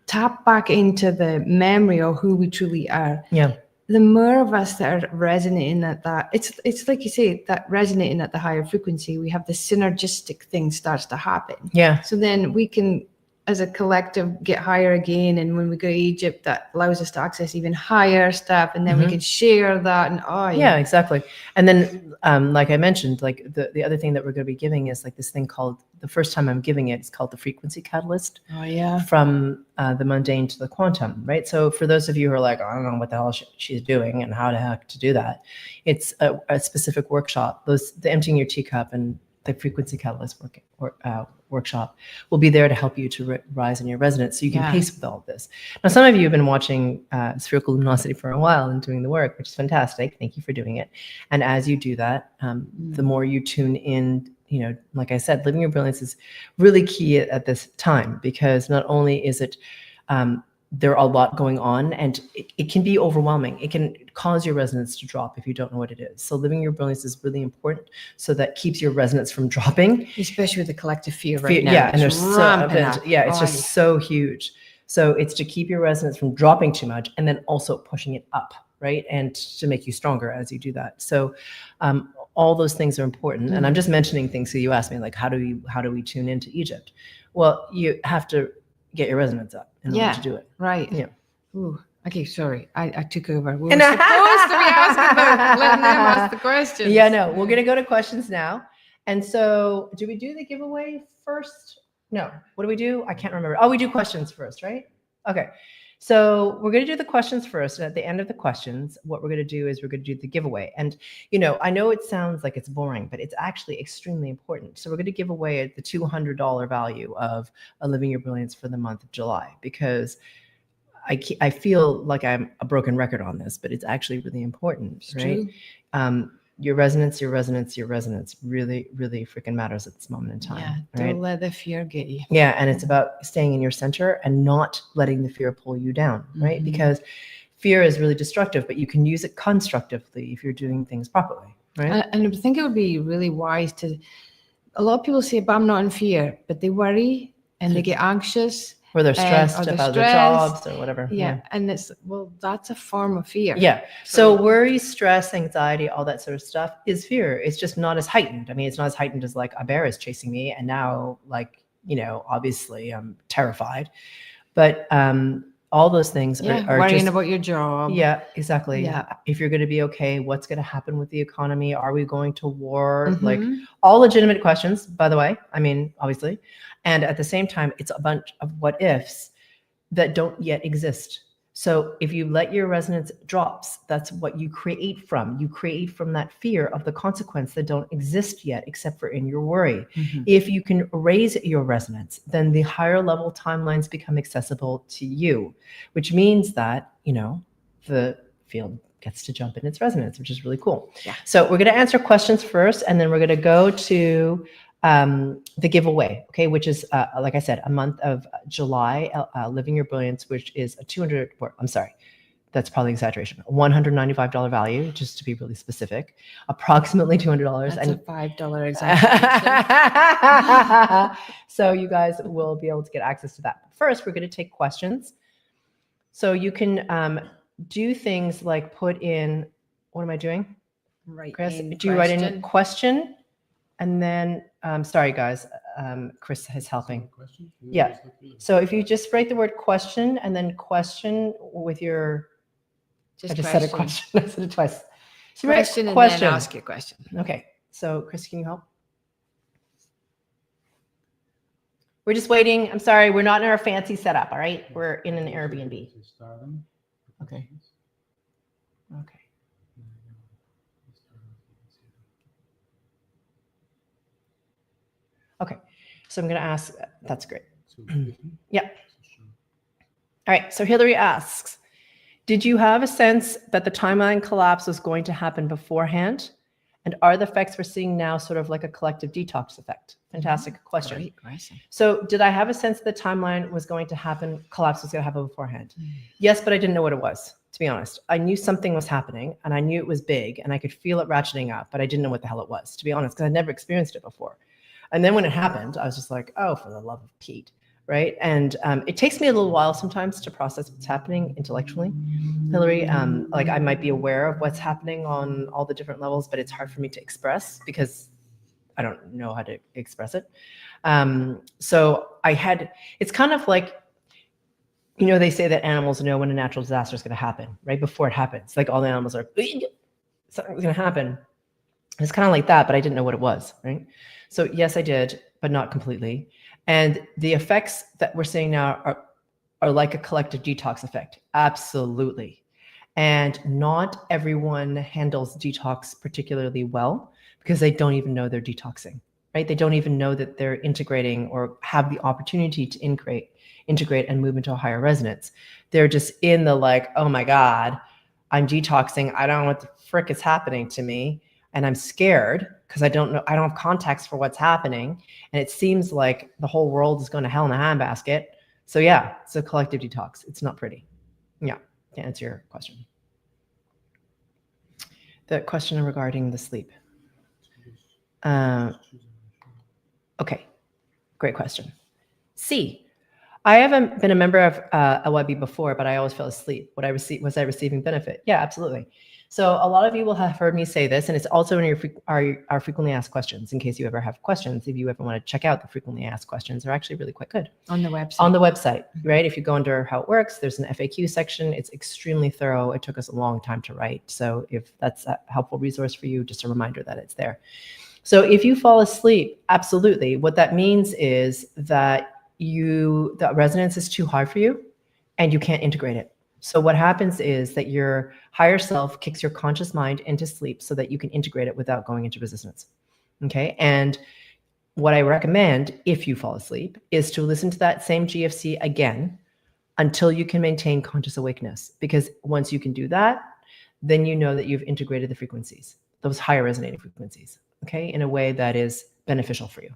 tap back into the memory of who we truly are, Yeah. the more of us that are resonating at that, it's like you say, that resonating at the higher frequency, we have the synergistic thing starts to happen. Yeah. So then we can, as a collective, get higher again. And when we go to Egypt, that allows us to access even higher stuff. And then we can share that. And yeah, exactly. And then, like I mentioned, like the other thing that we're going to be giving is like this thing called, the first time I'm giving it, it's called the frequency catalyst. Oh yeah. From the mundane to the quantum, right? So for those of you who are like, I don't know what the hell she's doing and how the heck to do that, it's a specific workshop. The emptying your teacup and the frequency catalyst workshop will be there to help you to rise in your resonance, so you can pace with all of this. Now, some of you have been watching Spherical Luminosity for a while and doing the work, which is fantastic. Thank you for doing it. And as you do that, the more you tune in, you know, like I said, living your brilliance is really key at this time, because not only is it there are a lot going on, and it can be overwhelming. It can cause your resonance to drop if you don't know what it is. So living your brilliance is really important, so that keeps your resonance from dropping. Especially with the collective fear right now. Yeah, and there's it's just so huge. So it's to keep your resonance from dropping too much, and then also pushing it up, right? And to make you stronger as you do that. So all those things are important. And I'm just mentioning things. So you asked me, like, how do we tune into Egypt? Well, you have to get your resonance up in order to do it. Right. Yeah. Ooh. Okay, sorry. I took over. We were supposed to be asking about letting them ask the questions. Yeah, no. We're going to go to questions now. And so do we do the giveaway first? No. What do we do? I can't remember. Oh, we do questions first, right? Okay. So we're going to do the questions first. And at the end of the questions, what we're going to do is we're going to do the giveaway. And, you know, I know it sounds like it's boring, but it's actually extremely important. So we're going to give away the $200 value of Living Your Brilliance for the month of July, because I feel like I'm a broken record on this, but it's actually really important, right? Your resonance really, really freaking matters at this moment in time. Yeah, right? Don't let the fear get you. Yeah, and it's about staying in your center and not letting the fear pull you down, right? Because fear is really destructive, but you can use it constructively if you're doing things properly, right? And I think it would be really wise to, a lot of people say, but I'm not in fear, but they worry and they get anxious. Or they're stressed about their jobs or whatever. Yeah. And it's, well, that's a form of fear. Yeah. So worry, stress, anxiety, all that sort of stuff is fear. It's just not as heightened. I mean, it's not as heightened as like a bear is chasing me. And now, like, you know, obviously I'm terrified. But all those things are worrying just about your job. Yeah, exactly. Yeah. If you're going to be okay, what's going to happen with the economy? Are we going to war? Like, all legitimate questions, by the way. I mean, obviously. And at the same time, it's a bunch of what ifs that don't yet exist. So if you let your resonance drops, that's what you create from. You create from that fear of the consequence that don't exist yet, except for in your worry. If you can raise your resonance, then the higher level timelines become accessible to you, which means that, you know, the field gets to jump in its resonance, which is really cool. Yeah. So we're going to answer questions first, and then we're going to go to the giveaway, okay, which is, like I said, a month of July, Living Your Brilliance, which is that's probably exaggeration, $195 value, just to be really specific, approximately $200. That's a $5 exaggeration. So you guys will be able to get access to that. First, we're going to take questions. So you can do things like put in, what am I doing? Chris, do you write in question? And then, sorry guys, Chris is helping. Yeah. So if you just write the word question and then question with your, I just said a question. I said it twice. So Question and then ask your question. Okay. So Chris, can you help? We're just waiting. I'm sorry. We're not in our fancy setup. All right. We're in an Airbnb. Okay. Okay. Okay, so I'm going to ask, that's great. Yeah. All right, so Hillary asks, did you have a sense that the timeline collapse was going to happen beforehand? And are the effects we're seeing now sort of like a collective detox effect? Fantastic question. Great question. So did I have a sense that the timeline was going to happen, collapse was going to happen beforehand? Yes, but I didn't know what it was, to be honest. I knew something was happening and I knew it was big and I could feel it ratcheting up, but I didn't know what the hell it was, to be honest, because I'd never experienced it before. And then when it happened, I was just like, oh, for the love of Pete. right? And it takes me a little while sometimes to process what's happening intellectually, Hillary. Like I might be aware of what's happening on all the different levels, but it's hard for me to express because I don't know how to express it. So it's kind of like, they say that animals know when a natural disaster is going to happen, right? Before it happens. Like all the animals are, something's going to happen. It's kind of like that, but I didn't know what it was, right? So yes, I did, but not completely. And the effects that we're seeing now are like a collective detox effect. Absolutely. And not everyone handles detox particularly well because they don't even know they're detoxing, right? They don't even know that they're integrating or have the opportunity to integrate and move into a higher resonance. They're just in the like, oh my God, I'm detoxing. I don't know what the frick is happening to me. And I'm scared because I don't have context for what's happening. And it seems like the whole world is going to hell in a handbasket. So yeah, it's a collective detox. It's not pretty. Yeah, to answer your question. The question regarding the sleep. Okay, great question. C. I haven't been a member of LYB before, but I always fell asleep. Was I receiving benefit? Yeah, absolutely. So a lot of you will have heard me say this, and it's also in our frequently asked questions. In case you ever have questions, if you ever want to check out the frequently asked questions, they're actually really quite good on the website. On the website, right? If you go under how it works, there's an FAQ section. It's extremely thorough. It took us a long time to write, so if that's a helpful resource for you, just a reminder that it's there. So if you fall asleep, absolutely. What that means is that the resonance is too high for you and you can't integrate it. So what happens is that your higher self kicks your conscious mind into sleep so that you can integrate it without going into resistance. Okay. And what I recommend if you fall asleep is to listen to that same GFC again until you can maintain conscious awakeness. Because once you can do that, then you know that you've integrated the frequencies, those higher resonating frequencies, okay, in a way that is beneficial for you.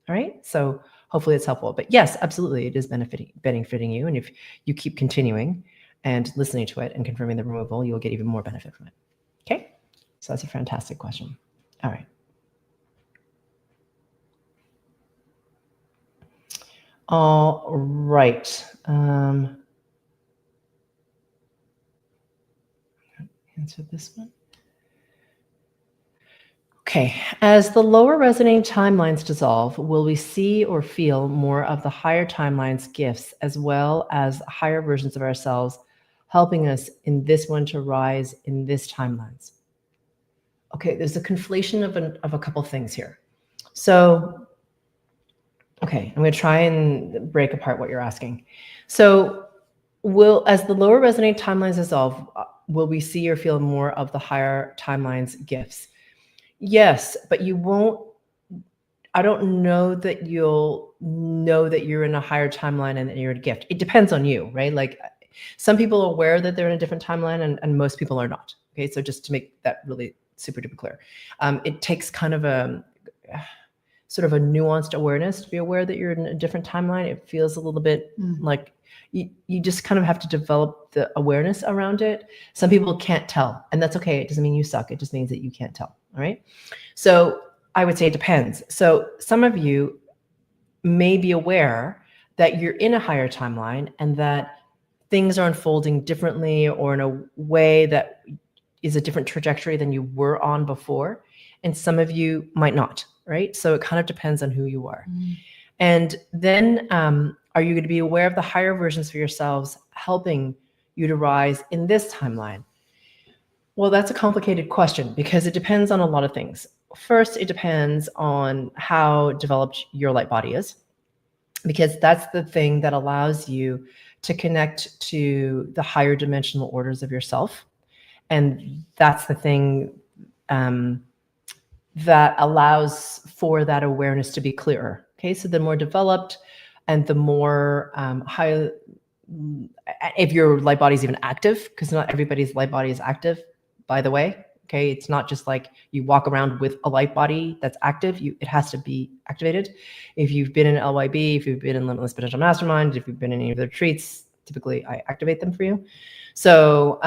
All right. So hopefully it's helpful. But yes, absolutely, it is benefiting you. And if you keep continuing and listening to it and confirming the removal, you'll get even more benefit from it. Okay. So that's a fantastic question. All right. All right. Answer this one. Okay, as the lower resonating timelines dissolve, will we see or feel more of the higher timelines gifts as well as higher versions of ourselves helping us in this one to rise in this timelines? Okay, there's a conflation of a couple things here. So, okay, I'm going to try and break apart what you're asking. So, as the lower resonating timelines dissolve, will we see or feel more of the higher timelines gifts? Yes, but you won't. I don't know that you'll know that you're in a higher timeline and that you're a gift. It depends on you, right? Like some people are aware that they're in a different timeline and most people are not. Okay, so just to make that really super duper clear, it takes kind of a sort of a nuanced awareness to be aware that you're in a different timeline. It feels a little bit like you just kind of have to develop the awareness around it. Some people can't tell, and that's okay. It doesn't mean you suck. It just means that you can't tell. All right. So I would say it depends. So some of you may be aware that you're in a higher timeline and that things are unfolding differently or in a way that is a different trajectory than you were on before. And some of you might not, right? So it kind of depends on who you are. And then are you going to be aware of the higher versions for yourselves helping you to rise in this timeline? Well, that's a complicated question because it depends on a lot of things. First, it depends on how developed your light body is, because that's the thing that allows you to connect to the higher dimensional orders of yourself. And that's the thing that allows for that awareness to be clearer. Okay, so the more developed and the more high, if your light body is even active, because not everybody's light body is active, by the way. Okay, it's not just like you walk around with a light body that's active. It has to be activated. If you've been in LYB, if you've been in Limitless Potential Mastermind, if you've been in any of the retreats, typically I activate them for you. So,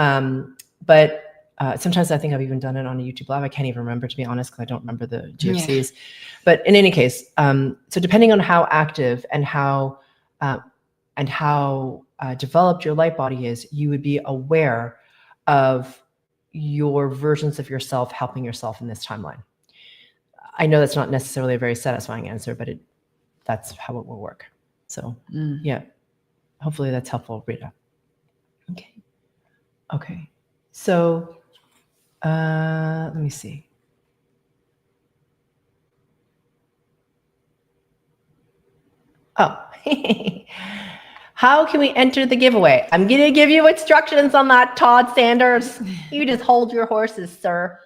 but sometimes I think I've even done it on a YouTube live. I can't even remember, to be honest, because I don't remember the GFCs. Yeah. But in any case, so depending on how active and how and how developed your light body is, you would be aware of your versions of yourself helping yourself in this timeline. I know that's not necessarily a very satisfying answer, but that's how it will work. So yeah, hopefully that's helpful, Rita. Okay. So let me see. Oh, how can we enter the giveaway? I'm going to give you instructions on that, Todd Sanders. You just hold your horses, sir.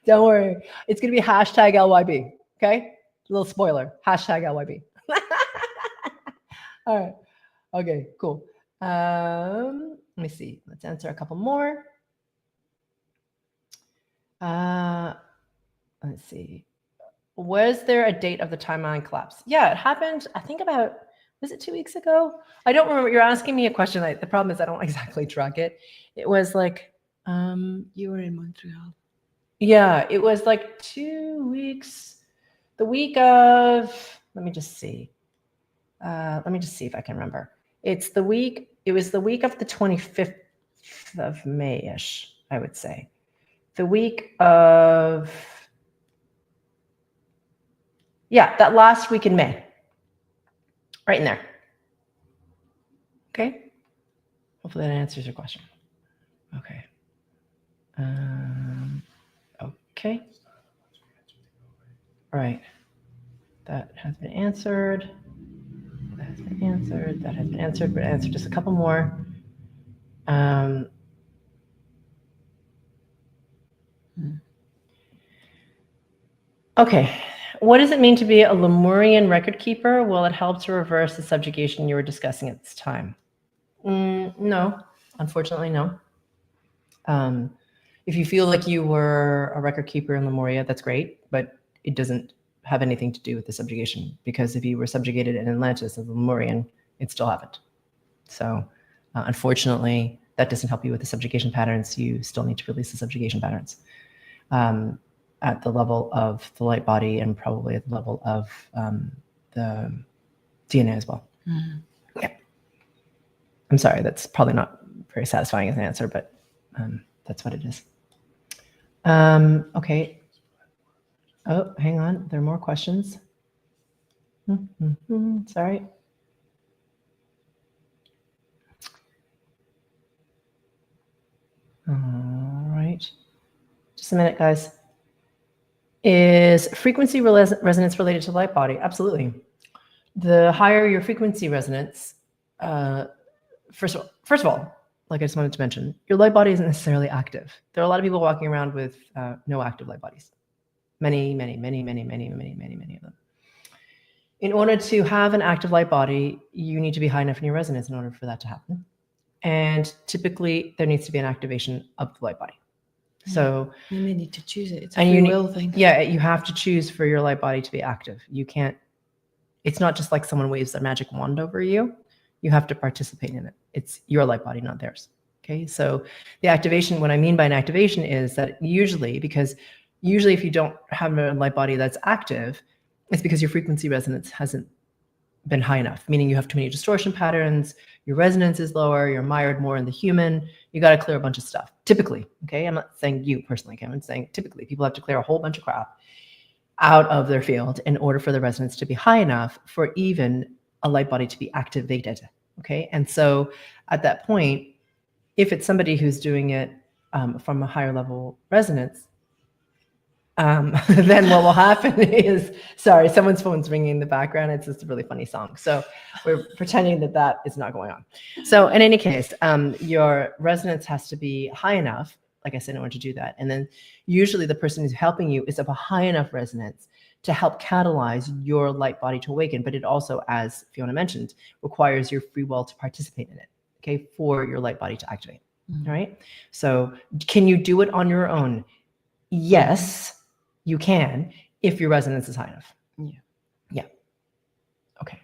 Don't worry. It's going to be hashtag LYB. Okay. A little spoiler. Hashtag LYB. All right. Okay, cool. Let me see. Let's answer a couple more. Let's see. Was there a date of the timeline collapse? Yeah, it happened, I think was it 2 weeks ago? I don't remember. You're asking me a question. The problem is I don't exactly track it. It was like, you were in Montreal. Yeah, it was like 2 weeks, the week of, let me just see if I can remember. It was the week of the 25th of May-ish, I would say. The week of, yeah, that last week in May. Right in there. Okay. Hopefully that answers your question. Okay. Okay. All right. That has been answered. That has been answered. That has been answered. We're going to answer just a couple more. Okay. What does it mean to be a Lemurian record keeper? Will it help to reverse the subjugation you were discussing at this time? No, unfortunately, no. If you feel like you were a record keeper in Lemuria, that's great, but it doesn't have anything to do with the subjugation, because if you were subjugated in Atlantis as a Lemurian, it still happened. So unfortunately, that doesn't help you with the subjugation patterns. You still need to release the subjugation patterns at the level of the light body and probably at the level of the DNA as well. Yeah. I'm sorry, that's probably not very satisfying as an answer, but that's what it is. Okay. Oh, hang on. There are more questions. Sorry. All right. Just a minute, guys. Is frequency resonance related to light body? Absolutely. The higher your frequency resonance, first of all, like I just wanted to mention, your light body isn't necessarily active. There are a lot of people walking around with no active light bodies. Many of them. In order to have an active light body, you need to be high enough in your resonance in order for that to happen. And typically, there needs to be an activation of the light body. So you need to choose it. It's a free will thing. Yeah, you have to choose for your light body to be active. You can't. It's not just like someone waves a magic wand over you. You have to participate in it. It's your light body, not theirs. Okay, so the activation, what I mean by an activation is that usually if you don't have a light body that's active, it's because your frequency resonance hasn't been high enough, meaning you have too many distortion patterns, your resonance is lower, you're mired more in the human, you got to clear a bunch of stuff. Typically, okay, I'm not saying you personally, Kim, I'm saying typically people have to clear a whole bunch of crap out of their field in order for the resonance to be high enough for even a light body to be activated, okay? And so at that point, if it's somebody who's doing it from a higher level resonance, then what will happen is, sorry, someone's phone's ringing in the background. It's just a really funny song. So we're pretending that is not going on. So in any case, your resonance has to be high enough, like I said, in order to do that. And then usually the person who's helping you is of a high enough resonance to help catalyze your light body to awaken. But it also, as Fiona mentioned, requires your free will to participate in it, okay, for your light body to activate. All right. So can you do it on your own? Yes, you can, if your resonance is high enough. Yeah. Okay.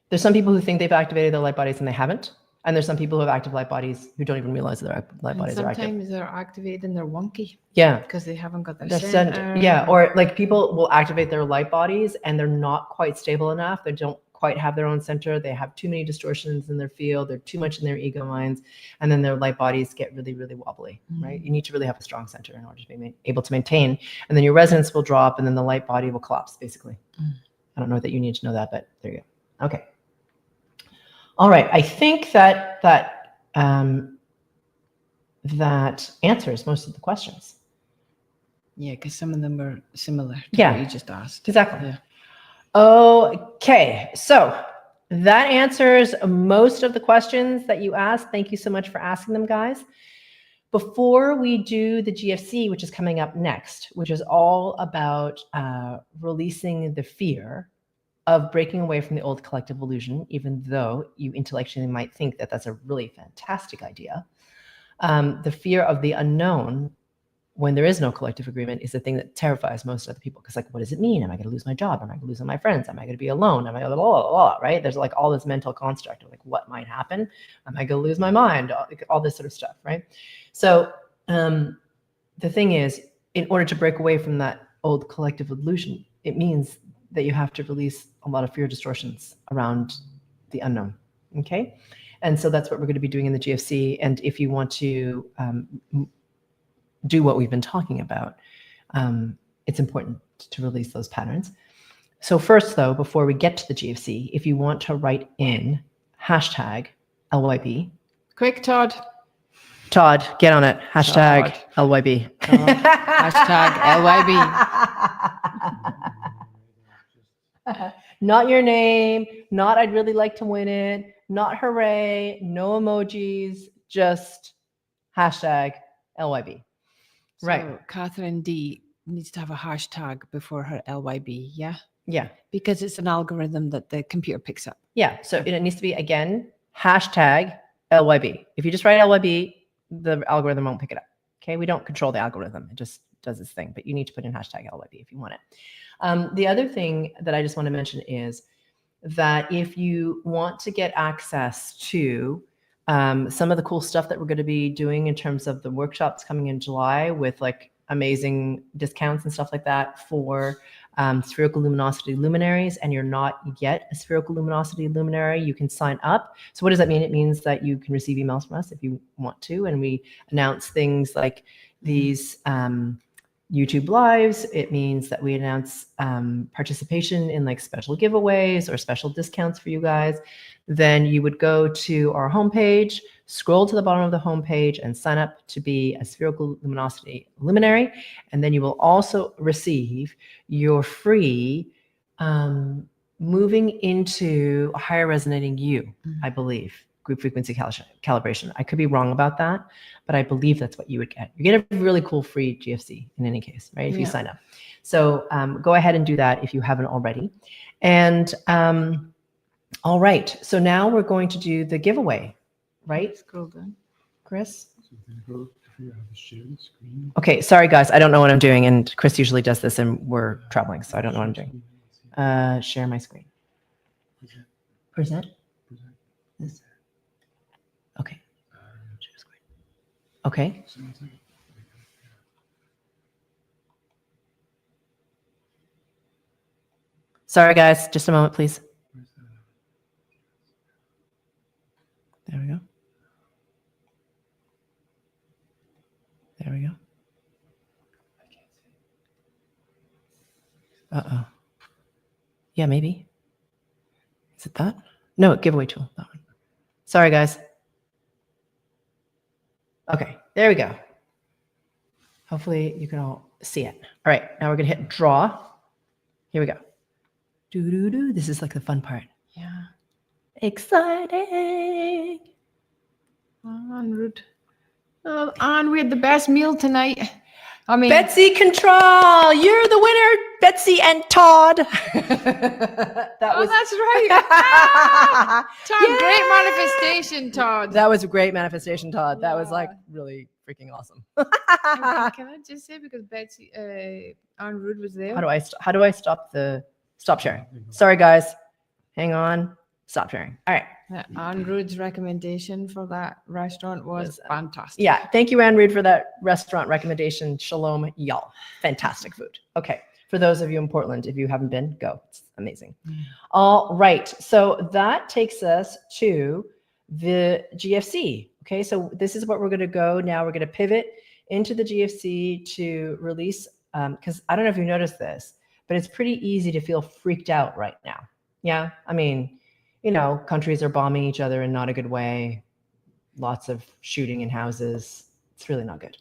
There's some people who think they've activated their light bodies and they haven't. And there's some people who have active light bodies who don't even realize that their light And bodies are active. sometimes they're activated and they're wonky Yeah. because they haven't got their They're center. yeah, or like people will activate their light bodies and they're not quite stable enough. They don't quite have their own center. They have too many distortions in their field. They're too much in their ego minds. And then their light bodies get really, really wobbly, right? You need to really have a strong center in order to be able to maintain. And then your resonance will drop and then the light body will collapse, basically. I don't know that you need to know that, but there you go. Okay. All right. I think that answers most of the questions. Yeah, because some of them are similar to Yeah. what you just asked. Exactly. Yeah. Okay, so that answers most of the questions that you asked. Thank you so much for asking them, guys. Before we do the GFC, which is coming up next, which is all about releasing the fear of breaking away from the old collective illusion, even though you intellectually might think that that's a really fantastic idea. The fear of the unknown, when there is no collective agreement, is the thing that terrifies most of the people. Because like, what does it mean? Am I going to lose my job? Am I going to lose all my friends? Am I going to be alone? Am I blah, blah, blah, right? There's like all this mental construct of like, what might happen? Am I going to lose my mind? All this sort of stuff, right? So the thing is, in order to break away from that old collective illusion, it means that you have to release a lot of fear distortions around the unknown, okay? And so that's what we're going to be doing in the GFC. And if you want to do what we've been talking about, it's important to release those patterns. So first, though, before we get to the GFC, if you want to write in hashtag LYB. Quick, Todd. Todd, get on it. Hashtag Todd. LYB. Todd. Hashtag LYB. Not your name, not I'd really like to win it, not hooray, no emojis, just hashtag LYB. Right. So Catherine D needs to have a hashtag before her LYB, yeah? Yeah. Because it's an algorithm that the computer picks up. Yeah. So it needs to be, again, hashtag LYB. If you just write LYB, the algorithm won't pick it up. Okay. We don't control the algorithm. It just does its thing, but you need to put in hashtag LYB if you want it. The other thing that I just want to mention is that if you want to get access to some of the cool stuff that we're going to be doing in terms of the workshops coming in July with like amazing discounts and stuff like that for spherical luminosity luminaries, and you're not yet a spherical luminosity luminary, you can sign up. So what does that mean? It means that you can receive emails from us if you want to, and we announce things like these YouTube lives. It means that we announce participation in like special giveaways or special discounts for you guys. Then you would go to our homepage, scroll to the bottom of the homepage and sign up to be a spherical luminosity luminary. And then you will also receive your free moving into a higher resonating you, I believe, group frequency calibration. I could be wrong about that, but I believe that's what you would get. You get a really cool free GFC in any case, right? If you sign up. So go ahead and do that if you haven't already. And all right, so now we're going to do the giveaway, right? Scroll down. Chris? Okay, sorry guys, I don't know what I'm doing, and Chris usually does this and we're traveling, so I don't know what I'm doing. Share my screen. Present? This. Okay. Okay. Sorry guys, just a moment, please. There we go. There we go. Uh-oh. Yeah, maybe. Is it that? No, giveaway tool, that one. Sorry, guys. Okay, there we go. Hopefully you can all see it. All right, now we're gonna hit draw. Here we go. Doo-doo-doo. This is like the fun part. Yeah. Exciting. En route. Oh, Anne, we had the best meal tonight. I mean, Betsy Control, you're the winner, Betsy and Todd. That was that's right. Ah! Todd, great manifestation, Todd. That was a great manifestation, Todd. That was like really freaking awesome. Can I just say, because Betsy, Anne Rood was there. How do I stop sharing? Sorry, guys. Hang on. Stop sharing. All right. Andrew's recommendation for that restaurant was fantastic. Yeah. Thank you, Anne Reed, for that restaurant recommendation. Shalom, y'all. Fantastic food. Okay. For those of you in Portland, if you haven't been, go. It's amazing. All right. So that takes us to the GFC. Okay. So this is what we're going to go now. We're going to pivot into the GFC to release, because I don't know if you noticed this, but it's pretty easy to feel freaked out right now. Yeah. I mean, you know, countries are bombing each other in not a good way. Lots of shooting in houses. It's really not good.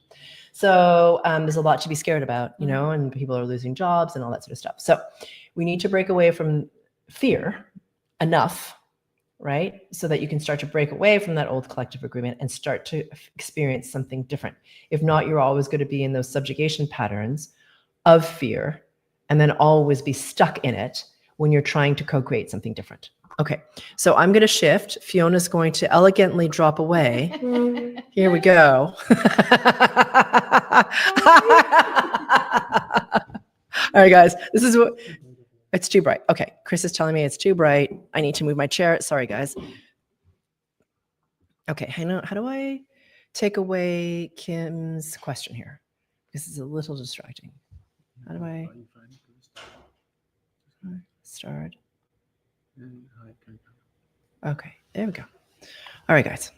So there's a lot to be scared about, you know, and people are losing jobs and all that sort of stuff. So we need to break away from fear enough, right? So that you can start to break away from that old collective agreement and start to experience something different. If not, you're always going to be in those subjugation patterns of fear and then always be stuck in it when you're trying to co-create something different. Okay, so I'm going to shift. Fiona's going to elegantly drop away. Here we go. All right, guys, this is what, it's too bright. Okay, Chris is telling me it's too bright. I need to move my chair. Sorry, guys. Okay, hang on. How do I take away Kim's question here? This is a little distracting. How do I start? Okay, there we go. All right, guys.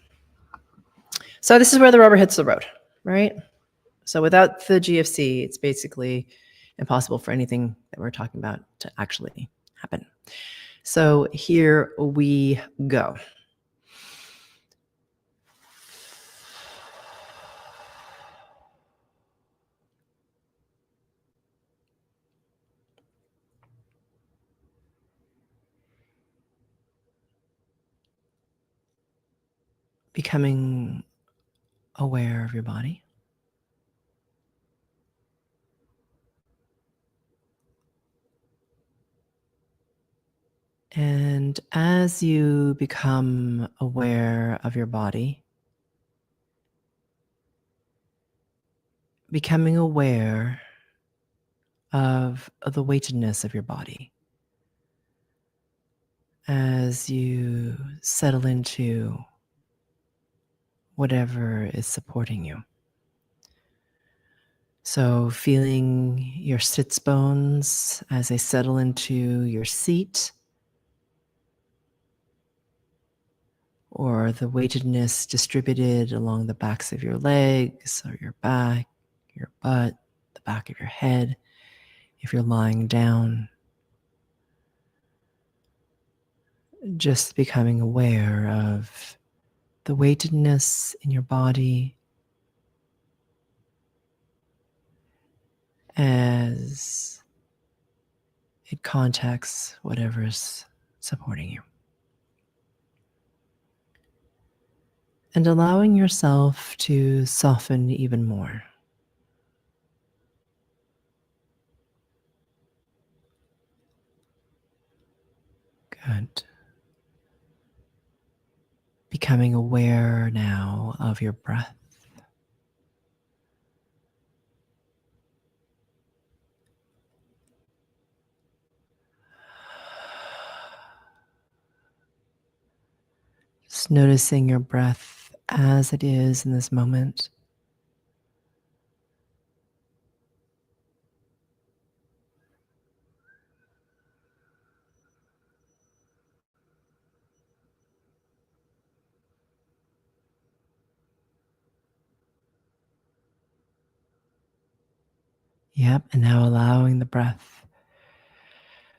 So this is where the rubber hits the road, right? So without the GFC, it's basically impossible for anything that we're talking about to actually happen. So here we go. Becoming aware of your body. And as you become aware of your body, becoming aware of the weightedness of your body as you settle into whatever is supporting you. So feeling your sits bones as they settle into your seat, or the weightedness distributed along the backs of your legs or your back, your butt, the back of your head, if you're lying down. Just becoming aware of the weightedness in your body as it contacts whatever's supporting you. And allowing yourself to soften even more. Good. Becoming aware now of your breath. Just noticing your breath as it is in this moment. Yep, and now allowing the breath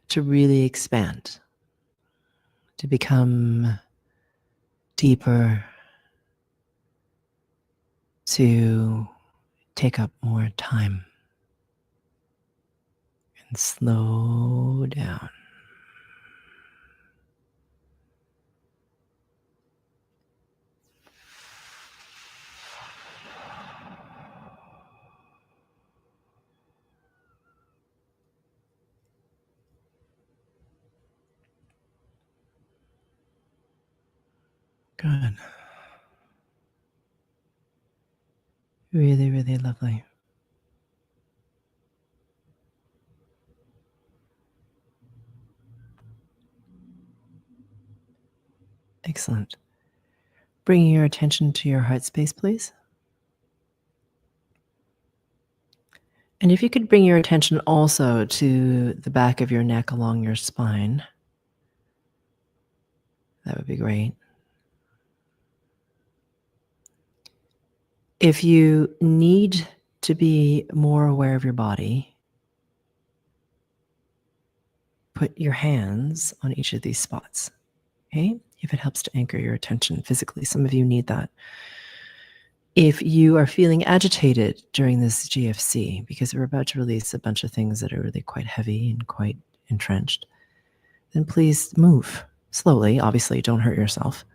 to really expand, to become deeper, to take up more time and slow down. Good. Really, really lovely. Excellent. Bringing your attention to your heart space, please. And if you could bring your attention also to the back of your neck along your spine, that would be great. If you need to be more aware of your body, put your hands on each of these spots, okay? If it helps to anchor your attention physically. Some of you need that. If you are feeling agitated during this GFC, because we're about to release a bunch of things that are really quite heavy and quite entrenched, then please move slowly. Obviously, don't hurt yourself.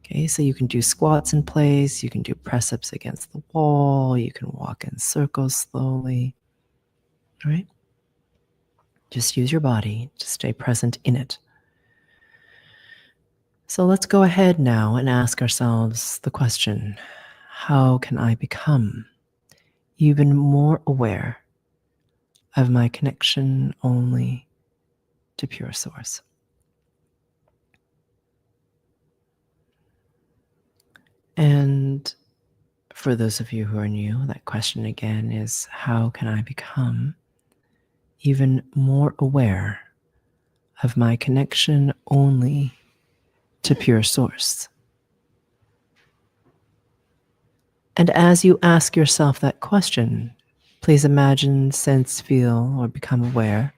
Okay, so you can do squats in place, you can do press-ups against the wall, you can walk in circles slowly. All right? Just use your body to stay present in it. So let's go ahead now and ask ourselves the question, how can I become even more aware of my connection only to pure source? And for those of you who are new, that question again is, how can I become even more aware of my connection only to pure source? And as you ask yourself that question, please imagine, sense, feel, or become aware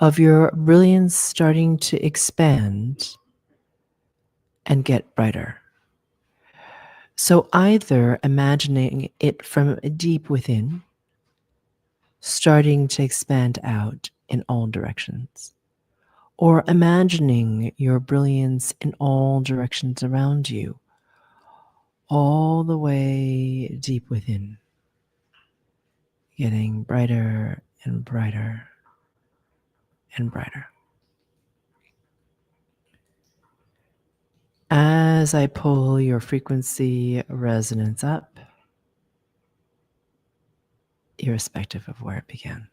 of your brilliance starting to expand and get brighter. So either imagining it from deep within, starting to expand out in all directions, or imagining your brilliance in all directions around you, all the way deep within, getting brighter and brighter and brighter. As I pull your frequency resonance up, irrespective of where it began.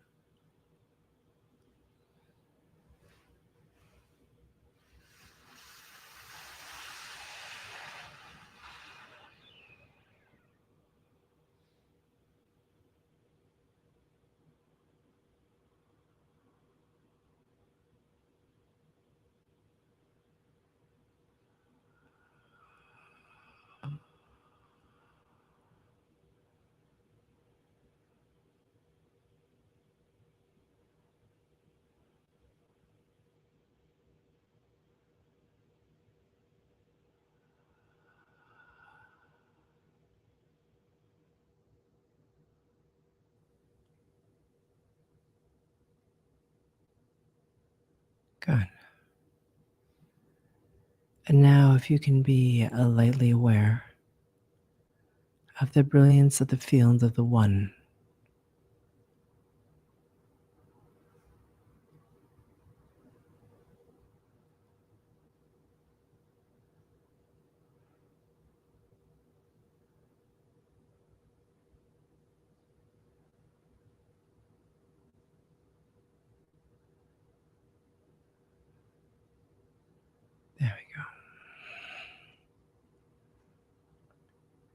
Good. And now if you can be lightly aware of the brilliance of the field of the one. There we go.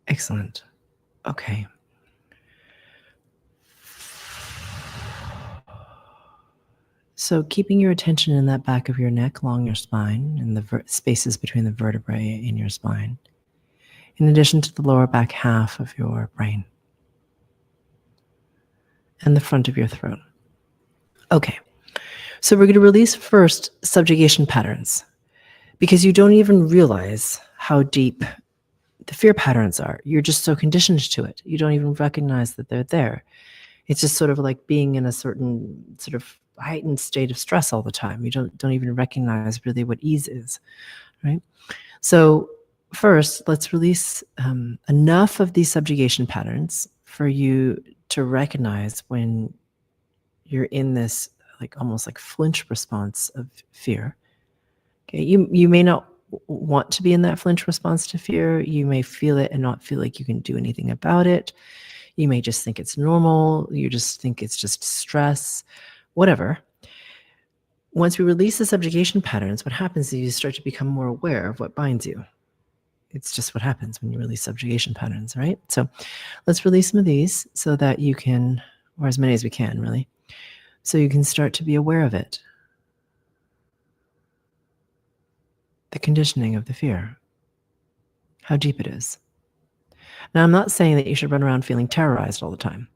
Excellent. Okay. So keeping your attention in that back of your neck, along your spine, and the spaces between the vertebrae in your spine, in addition to the lower back half of your brain and the front of your throat. Okay. So we're going to release first subjugation patterns, because you don't even realize how deep the fear patterns are. You're just so conditioned to it. You don't even recognize that they're there. It's just sort of like being in a certain sort of heightened state of stress all the time. You don't even recognize really what ease is, right? So first, let's release enough of these subjugation patterns for you to recognize when you're in this like almost like flinch response of fear. Okay, you may not want to be in that flinch response to fear. You may feel it and not feel like you can do anything about it. You may just think it's normal. You just think it's just stress, whatever. Once we release the subjugation patterns, what happens is you start to become more aware of what binds you. It's just what happens when you release subjugation patterns, right? So let's release some of these so that you can, or as many as we can, really, so you can start to be aware of it. The conditioning of the fear, how deep it is. Now, I'm not saying that you should run around feeling terrorized all the time.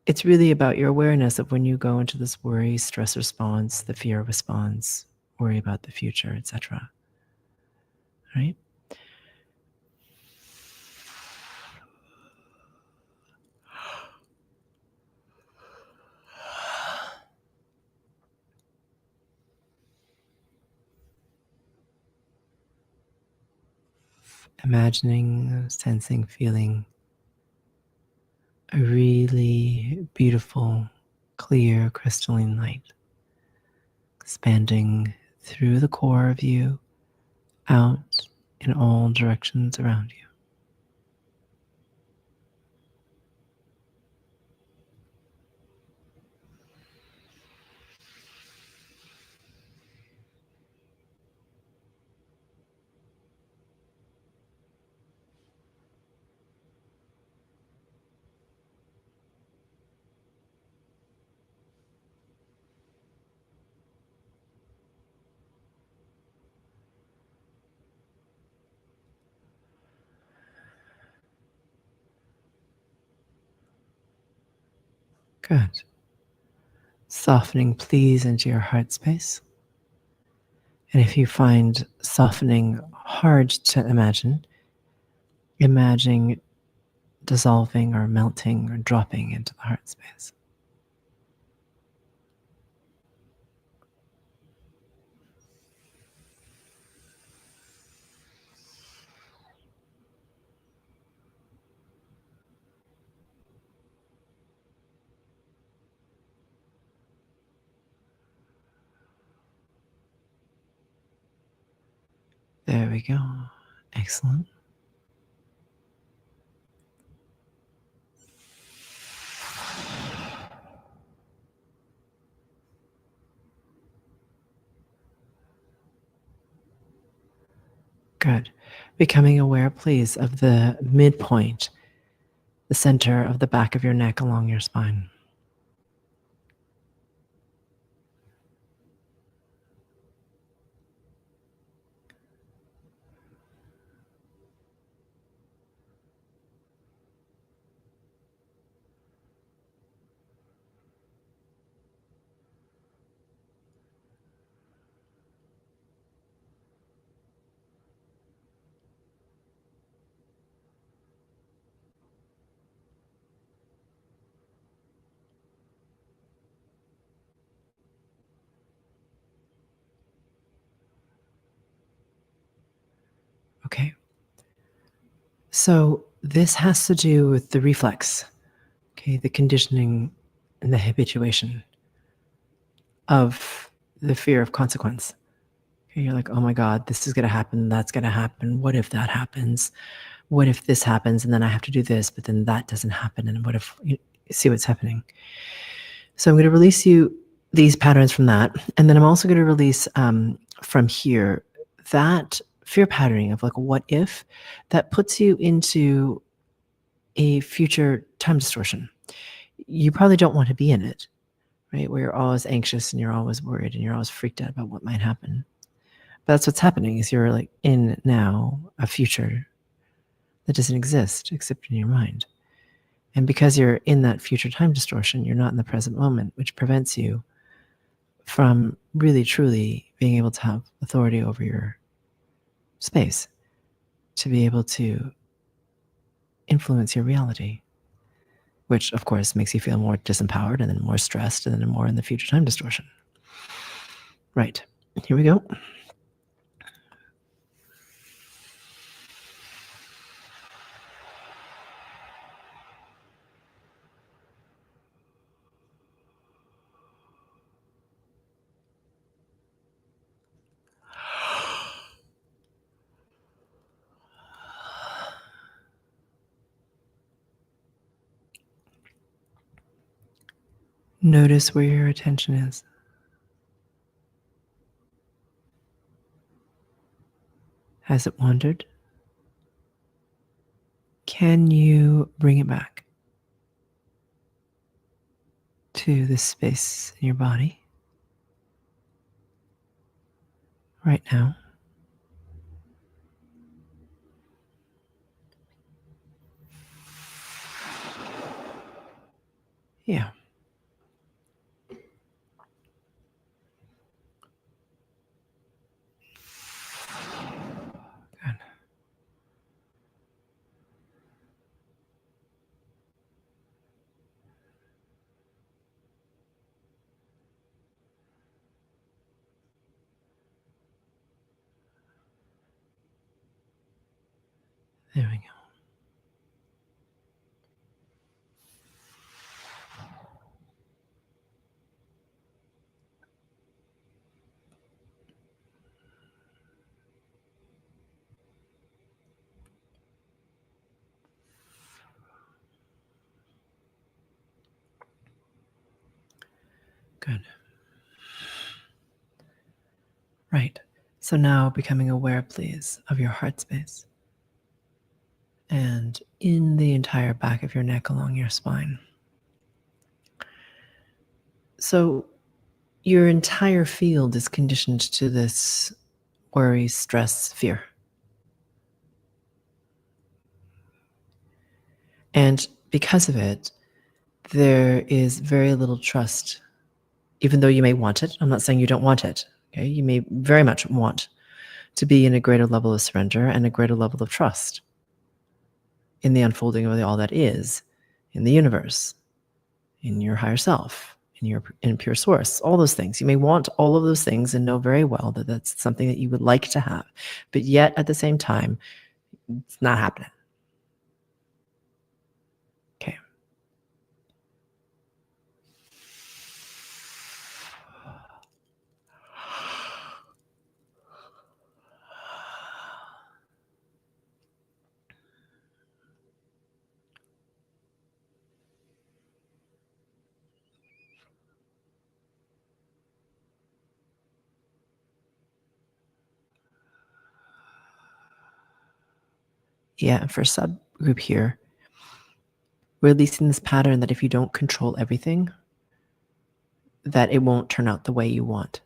It's really about your awareness of when you go into this worry, stress response, the fear response, worry about the future, etc. Right? Imagining, sensing, feeling a really beautiful, clear, crystalline light expanding through the core of you, out in all directions around you. Good. Softening, please, into your heart space. And if you find softening hard to imagine, imagine dissolving or melting or dropping into the heart space. There we go. Excellent. Good. Becoming aware, please, of the midpoint, the center of the back of your neck along your spine. Okay. So this has to do with the reflex, okay, the conditioning and the habituation of the fear of consequence. Okay, you're like, oh my God, this is going to happen. That's going to happen. What if that happens? What if this happens? And then I have to do this, but then that doesn't happen. And what if you see what's happening? So I'm going to release you these patterns from that. And then I'm also going to release from here that fear patterning of like, what if that puts you into a future time distortion. You probably don't want to be in it, right? Where you're always anxious and you're always worried and you're always freaked out about what might happen. But that's what's happening is you're like in now a future that doesn't exist except in your mind. And because you're in that future time distortion, you're not in the present moment, which prevents you from really, truly being able to have authority over your space, to be able to influence your reality, which of course makes you feel more disempowered and then more stressed and then more in the future time distortion. Right. Here we go. Notice where your attention is. Has it wandered? Can you bring it back to this space in your body right now? Yeah. Good. There we go. Good. Right. So now becoming aware, please, of your heart space and in the entire back of your neck along your spine. So your entire field is conditioned to this worry, stress, fear. And because of it, there is very little trust, even though you may want it. I'm not saying you don't want it. Okay, you may very much want to be in a greater level of surrender and a greater level of trust in the unfolding of all that is in the universe, in your higher self, in pure source, all those things. You may want all of those things and know very well that that's something that you would like to have, but yet at the same time, it's not happening. Okay. Yeah, for subgroup here, we're releasing this pattern that if you don't control everything, that it won't turn out the way you want.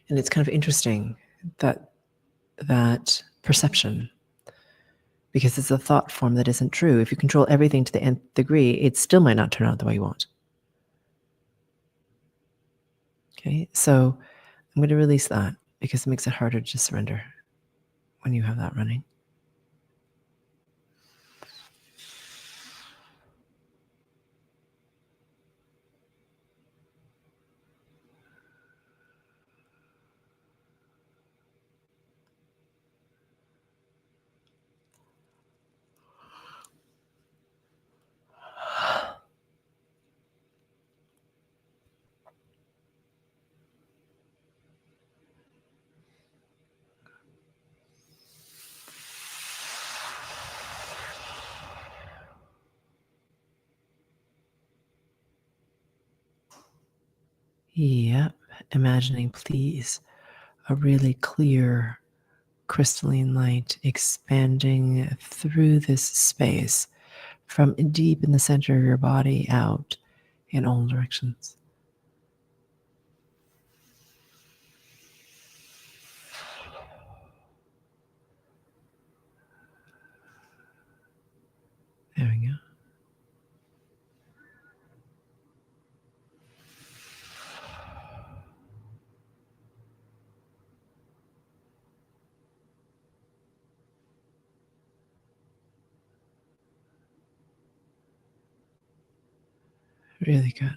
And it's kind of interesting that perception, because it's a thought form that isn't true. If you control everything to the nth degree, it still might not turn out the way you want. Okay, so I'm going to release that because it makes it harder to surrender when you have that running. Yep, imagining, please, a really clear crystalline light expanding through this space from deep in the center of your body out in all directions. There we go. Really good.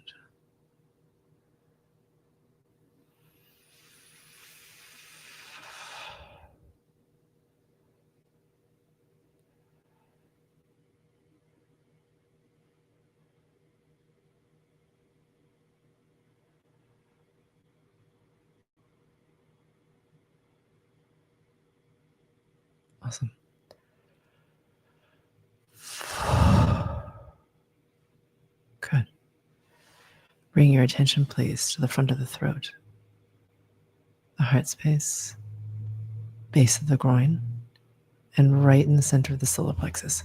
Awesome. Good. Bring your attention, please, to the front of the throat, the heart space, base of the groin, and right in the center of the solar plexus.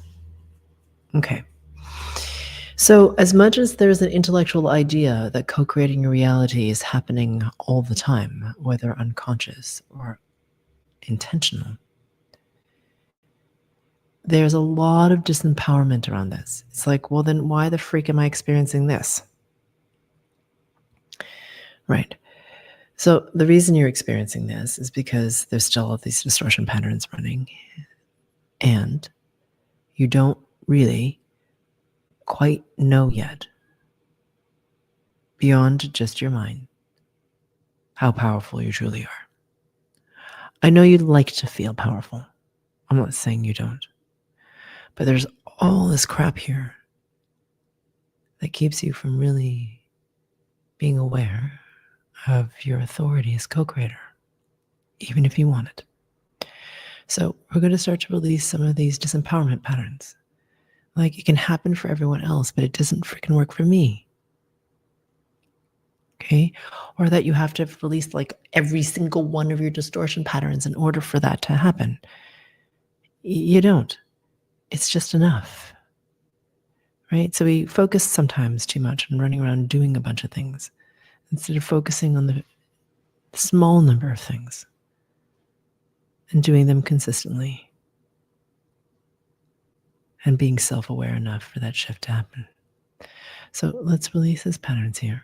Okay. So as much as there's an intellectual idea that co-creating your reality is happening all the time, whether unconscious or intentional, there's a lot of disempowerment around this. It's like, well, then why the freak am I experiencing this? Right. So the reason you're experiencing this is because there's still all these distortion patterns running, and you don't really quite know yet, beyond just your mind, how powerful you truly are. I know you'd like to feel powerful. I'm not saying you don't. But there's all this crap here that keeps you from really being aware of your authority as co-creator, even if you want it. So we're going to start to release some of these disempowerment patterns. Like, it can happen for everyone else, but it doesn't freaking work for me. Okay? Or that you have to release like every single one of your distortion patterns in order for that to happen. You don't. It's just enough. Right? So we focus sometimes too much on running around doing a bunch of things instead of focusing on the small number of things and doing them consistently and being self-aware enough for that shift to happen. So let's release these patterns here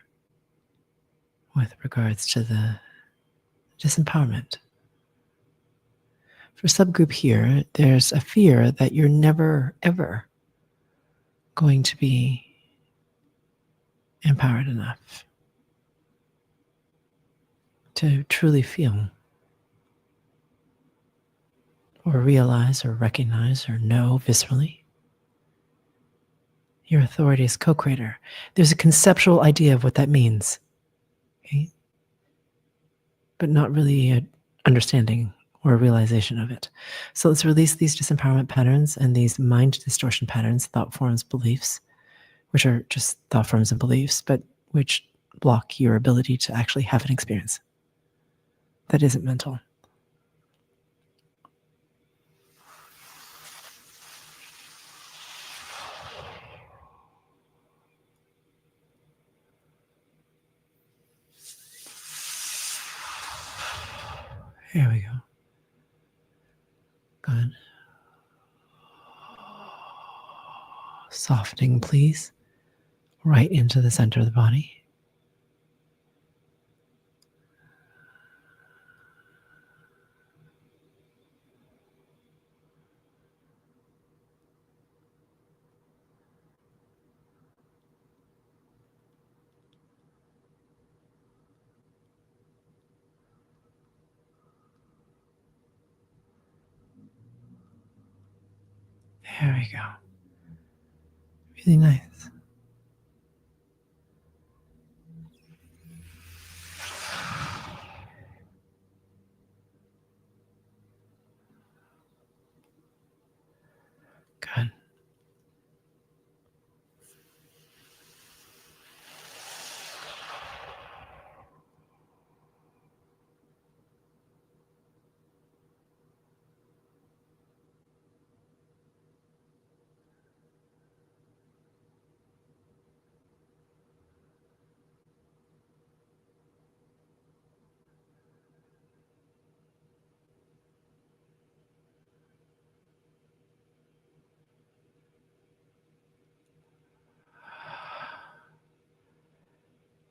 with regards to the disempowerment. For subgroup here, there's a fear that you're never, ever going to be empowered enough to truly feel or realize or recognize or know viscerally your authority as co-creator. There's a conceptual idea of what that means, okay? But not really an understanding or a realization of it. So let's release these disempowerment patterns and these mind distortion patterns, thought forms, beliefs, which are just thought forms and beliefs, but which block your ability to actually have an experience that isn't mental. Here we go. Good. Softening, please, right into the center of the body. There we go. Really nice. Good.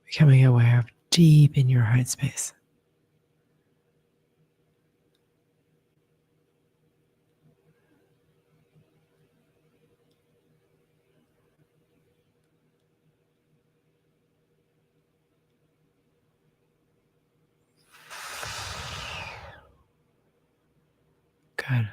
Becoming aware of deep in your heart space. Good.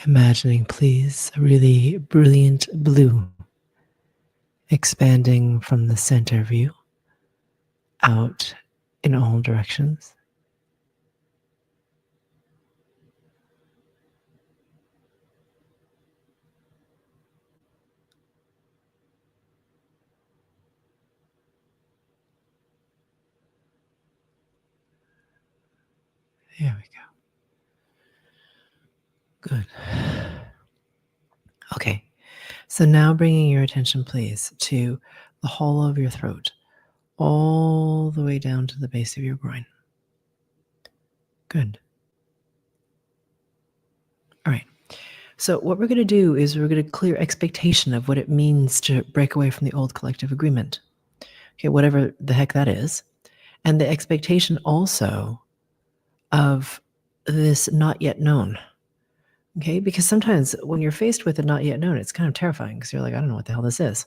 Imagining, please, a really brilliant blue expanding from the center of you out in all directions. There we go. Good. Okay. So now bringing your attention, please, to the hollow of your throat, all the way down to the base of your groin. Good. All right. So what we're going to do is we're going to clear expectation of what it means to break away from the old collective agreement. Okay, whatever the heck that is. And the expectation also of this not yet known. Okay, because sometimes when you're faced with a not yet known, it's kind of terrifying because you're like, I don't know what the hell this is.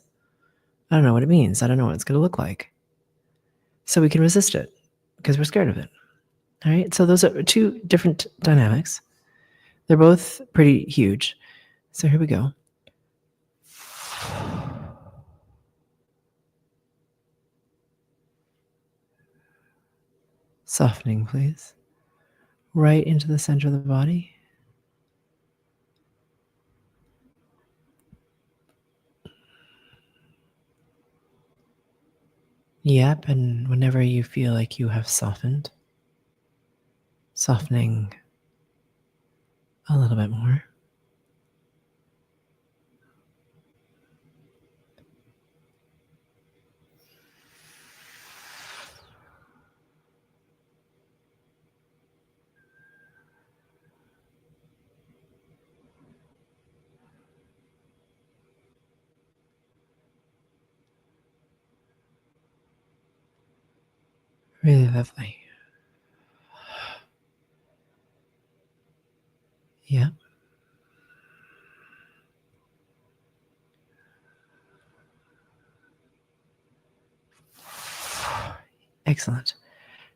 I don't know what it means. I don't know what it's going to look like. So we can resist it because we're scared of it. All right, so those are two different dynamics. They're both pretty huge. So here we go. Softening, please. Right into the center of the body. Yep, and whenever you feel like you have softened, softening a little bit more. Really lovely. Yeah. Excellent.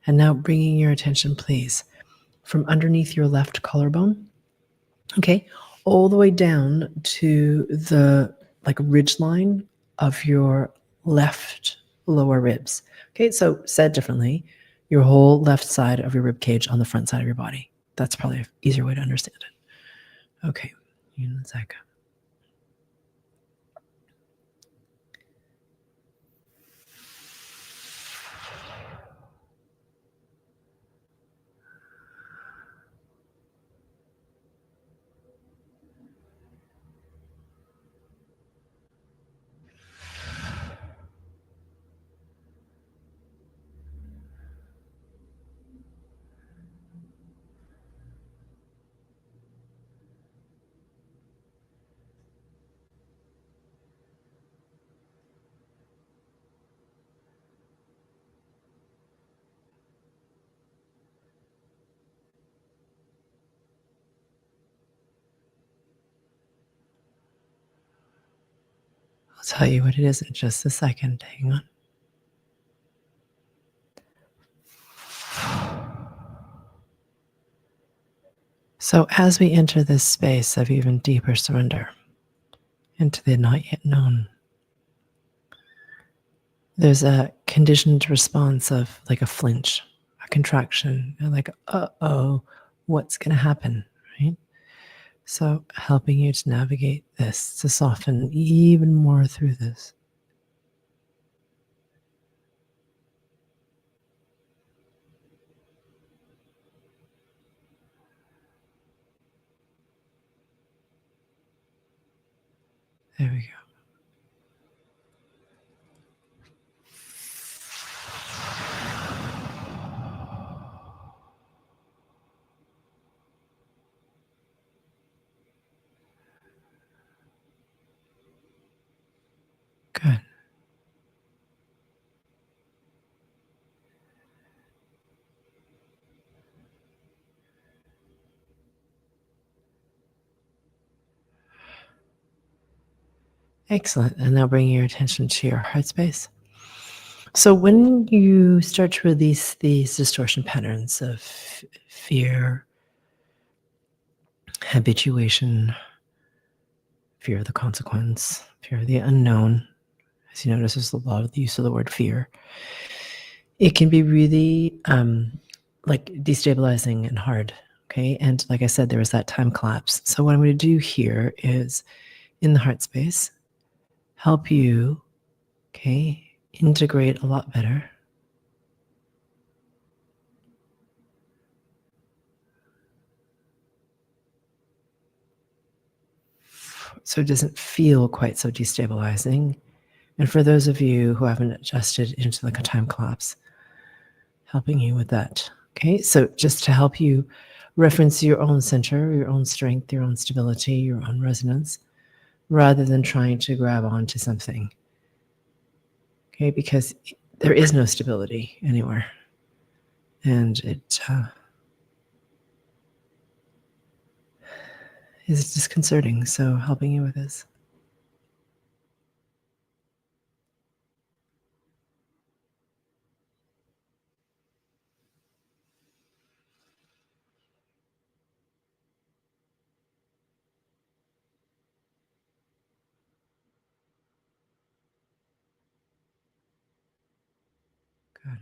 And now bringing your attention, please, from underneath your left collarbone, okay, all the way down to the ridge line of your left lower ribs. Okay, so said differently, your whole left side of your rib cage on the front side of your body. That's probably an easier way to understand it. Okay, one second. I'll tell you what it is in just a second. Hang on. So as we enter this space of even deeper surrender into the not yet known, there's a conditioned response of like a flinch, a contraction, like, uh-oh, what's going to happen, right? So helping you to navigate this, to soften even more through this. There we go. Good. Excellent. And now bringing your attention to your heart space. So when you start to release these distortion patterns of fear, habituation, fear of the consequence, fear of the unknown, as you notice, there's a lot of the use of the word fear. It can be really destabilizing and hard. Okay. And like I said, there was that time collapse. So what I'm going to do here is in the heart space, help you, okay, integrate a lot better so it doesn't feel quite so destabilizing. And for those of you who haven't adjusted into like a time collapse, helping you with that. Okay, so just to help you reference your own center, your own strength, your own stability, your own resonance, rather than trying to grab onto something. Okay, because there is no stability anywhere. And it is disconcerting. So helping you with this. Good.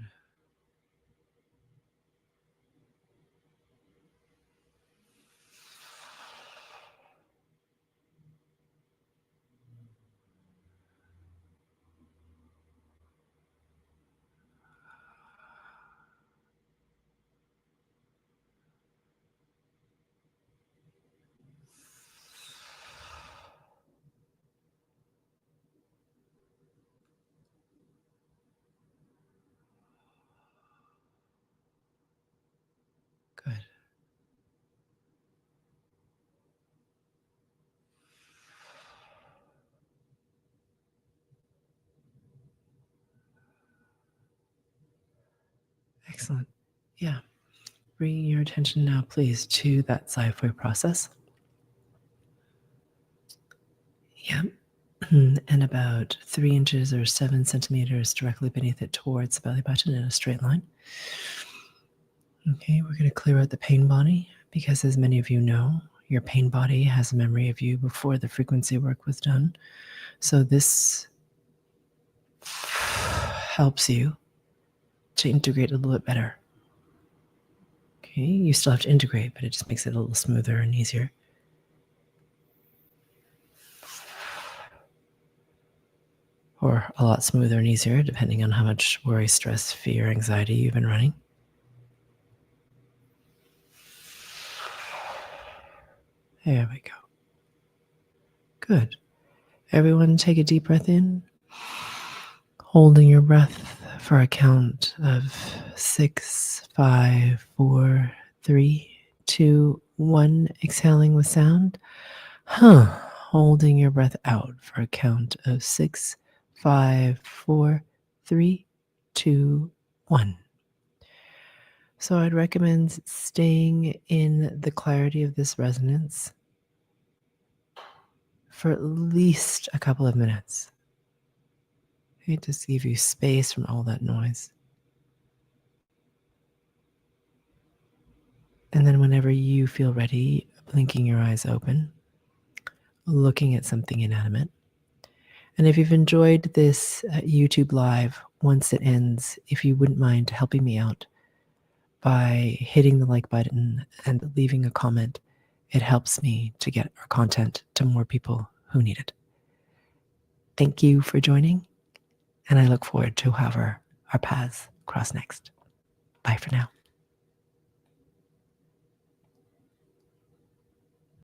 Good. Excellent. Yeah. Bringing your attention now, please, to that xiphoid process. Yeah. And about 3 inches or 7 centimeters directly beneath it towards the belly button in a straight line. Okay, we're going to clear out the pain body because, as many of you know, your pain body has a memory of you before the frequency work was done. So this helps you to integrate a little bit better. Okay, you still have to integrate, but it just makes it a little smoother and easier. Or a lot smoother and easier, depending on how much worry, stress, fear, anxiety you've been running. There we go. Good. Everyone take a deep breath in, holding your breath for a count of 6, 5, 4, 3, 2, 1. Exhaling with sound. Holding your breath out for a count of 6, 5, 4, 3, 2, 1. So I'd recommend staying in the clarity of this resonance for at least a couple of minutes. Okay, just give you space from all that noise. And then whenever you feel ready, blinking your eyes open, looking at something inanimate. And if you've enjoyed this YouTube live, once it ends, if you wouldn't mind helping me out by hitting the like button and leaving a comment, it helps me to get our content to more people who need it. Thank you for joining, and I look forward to however our paths cross next. Bye for now.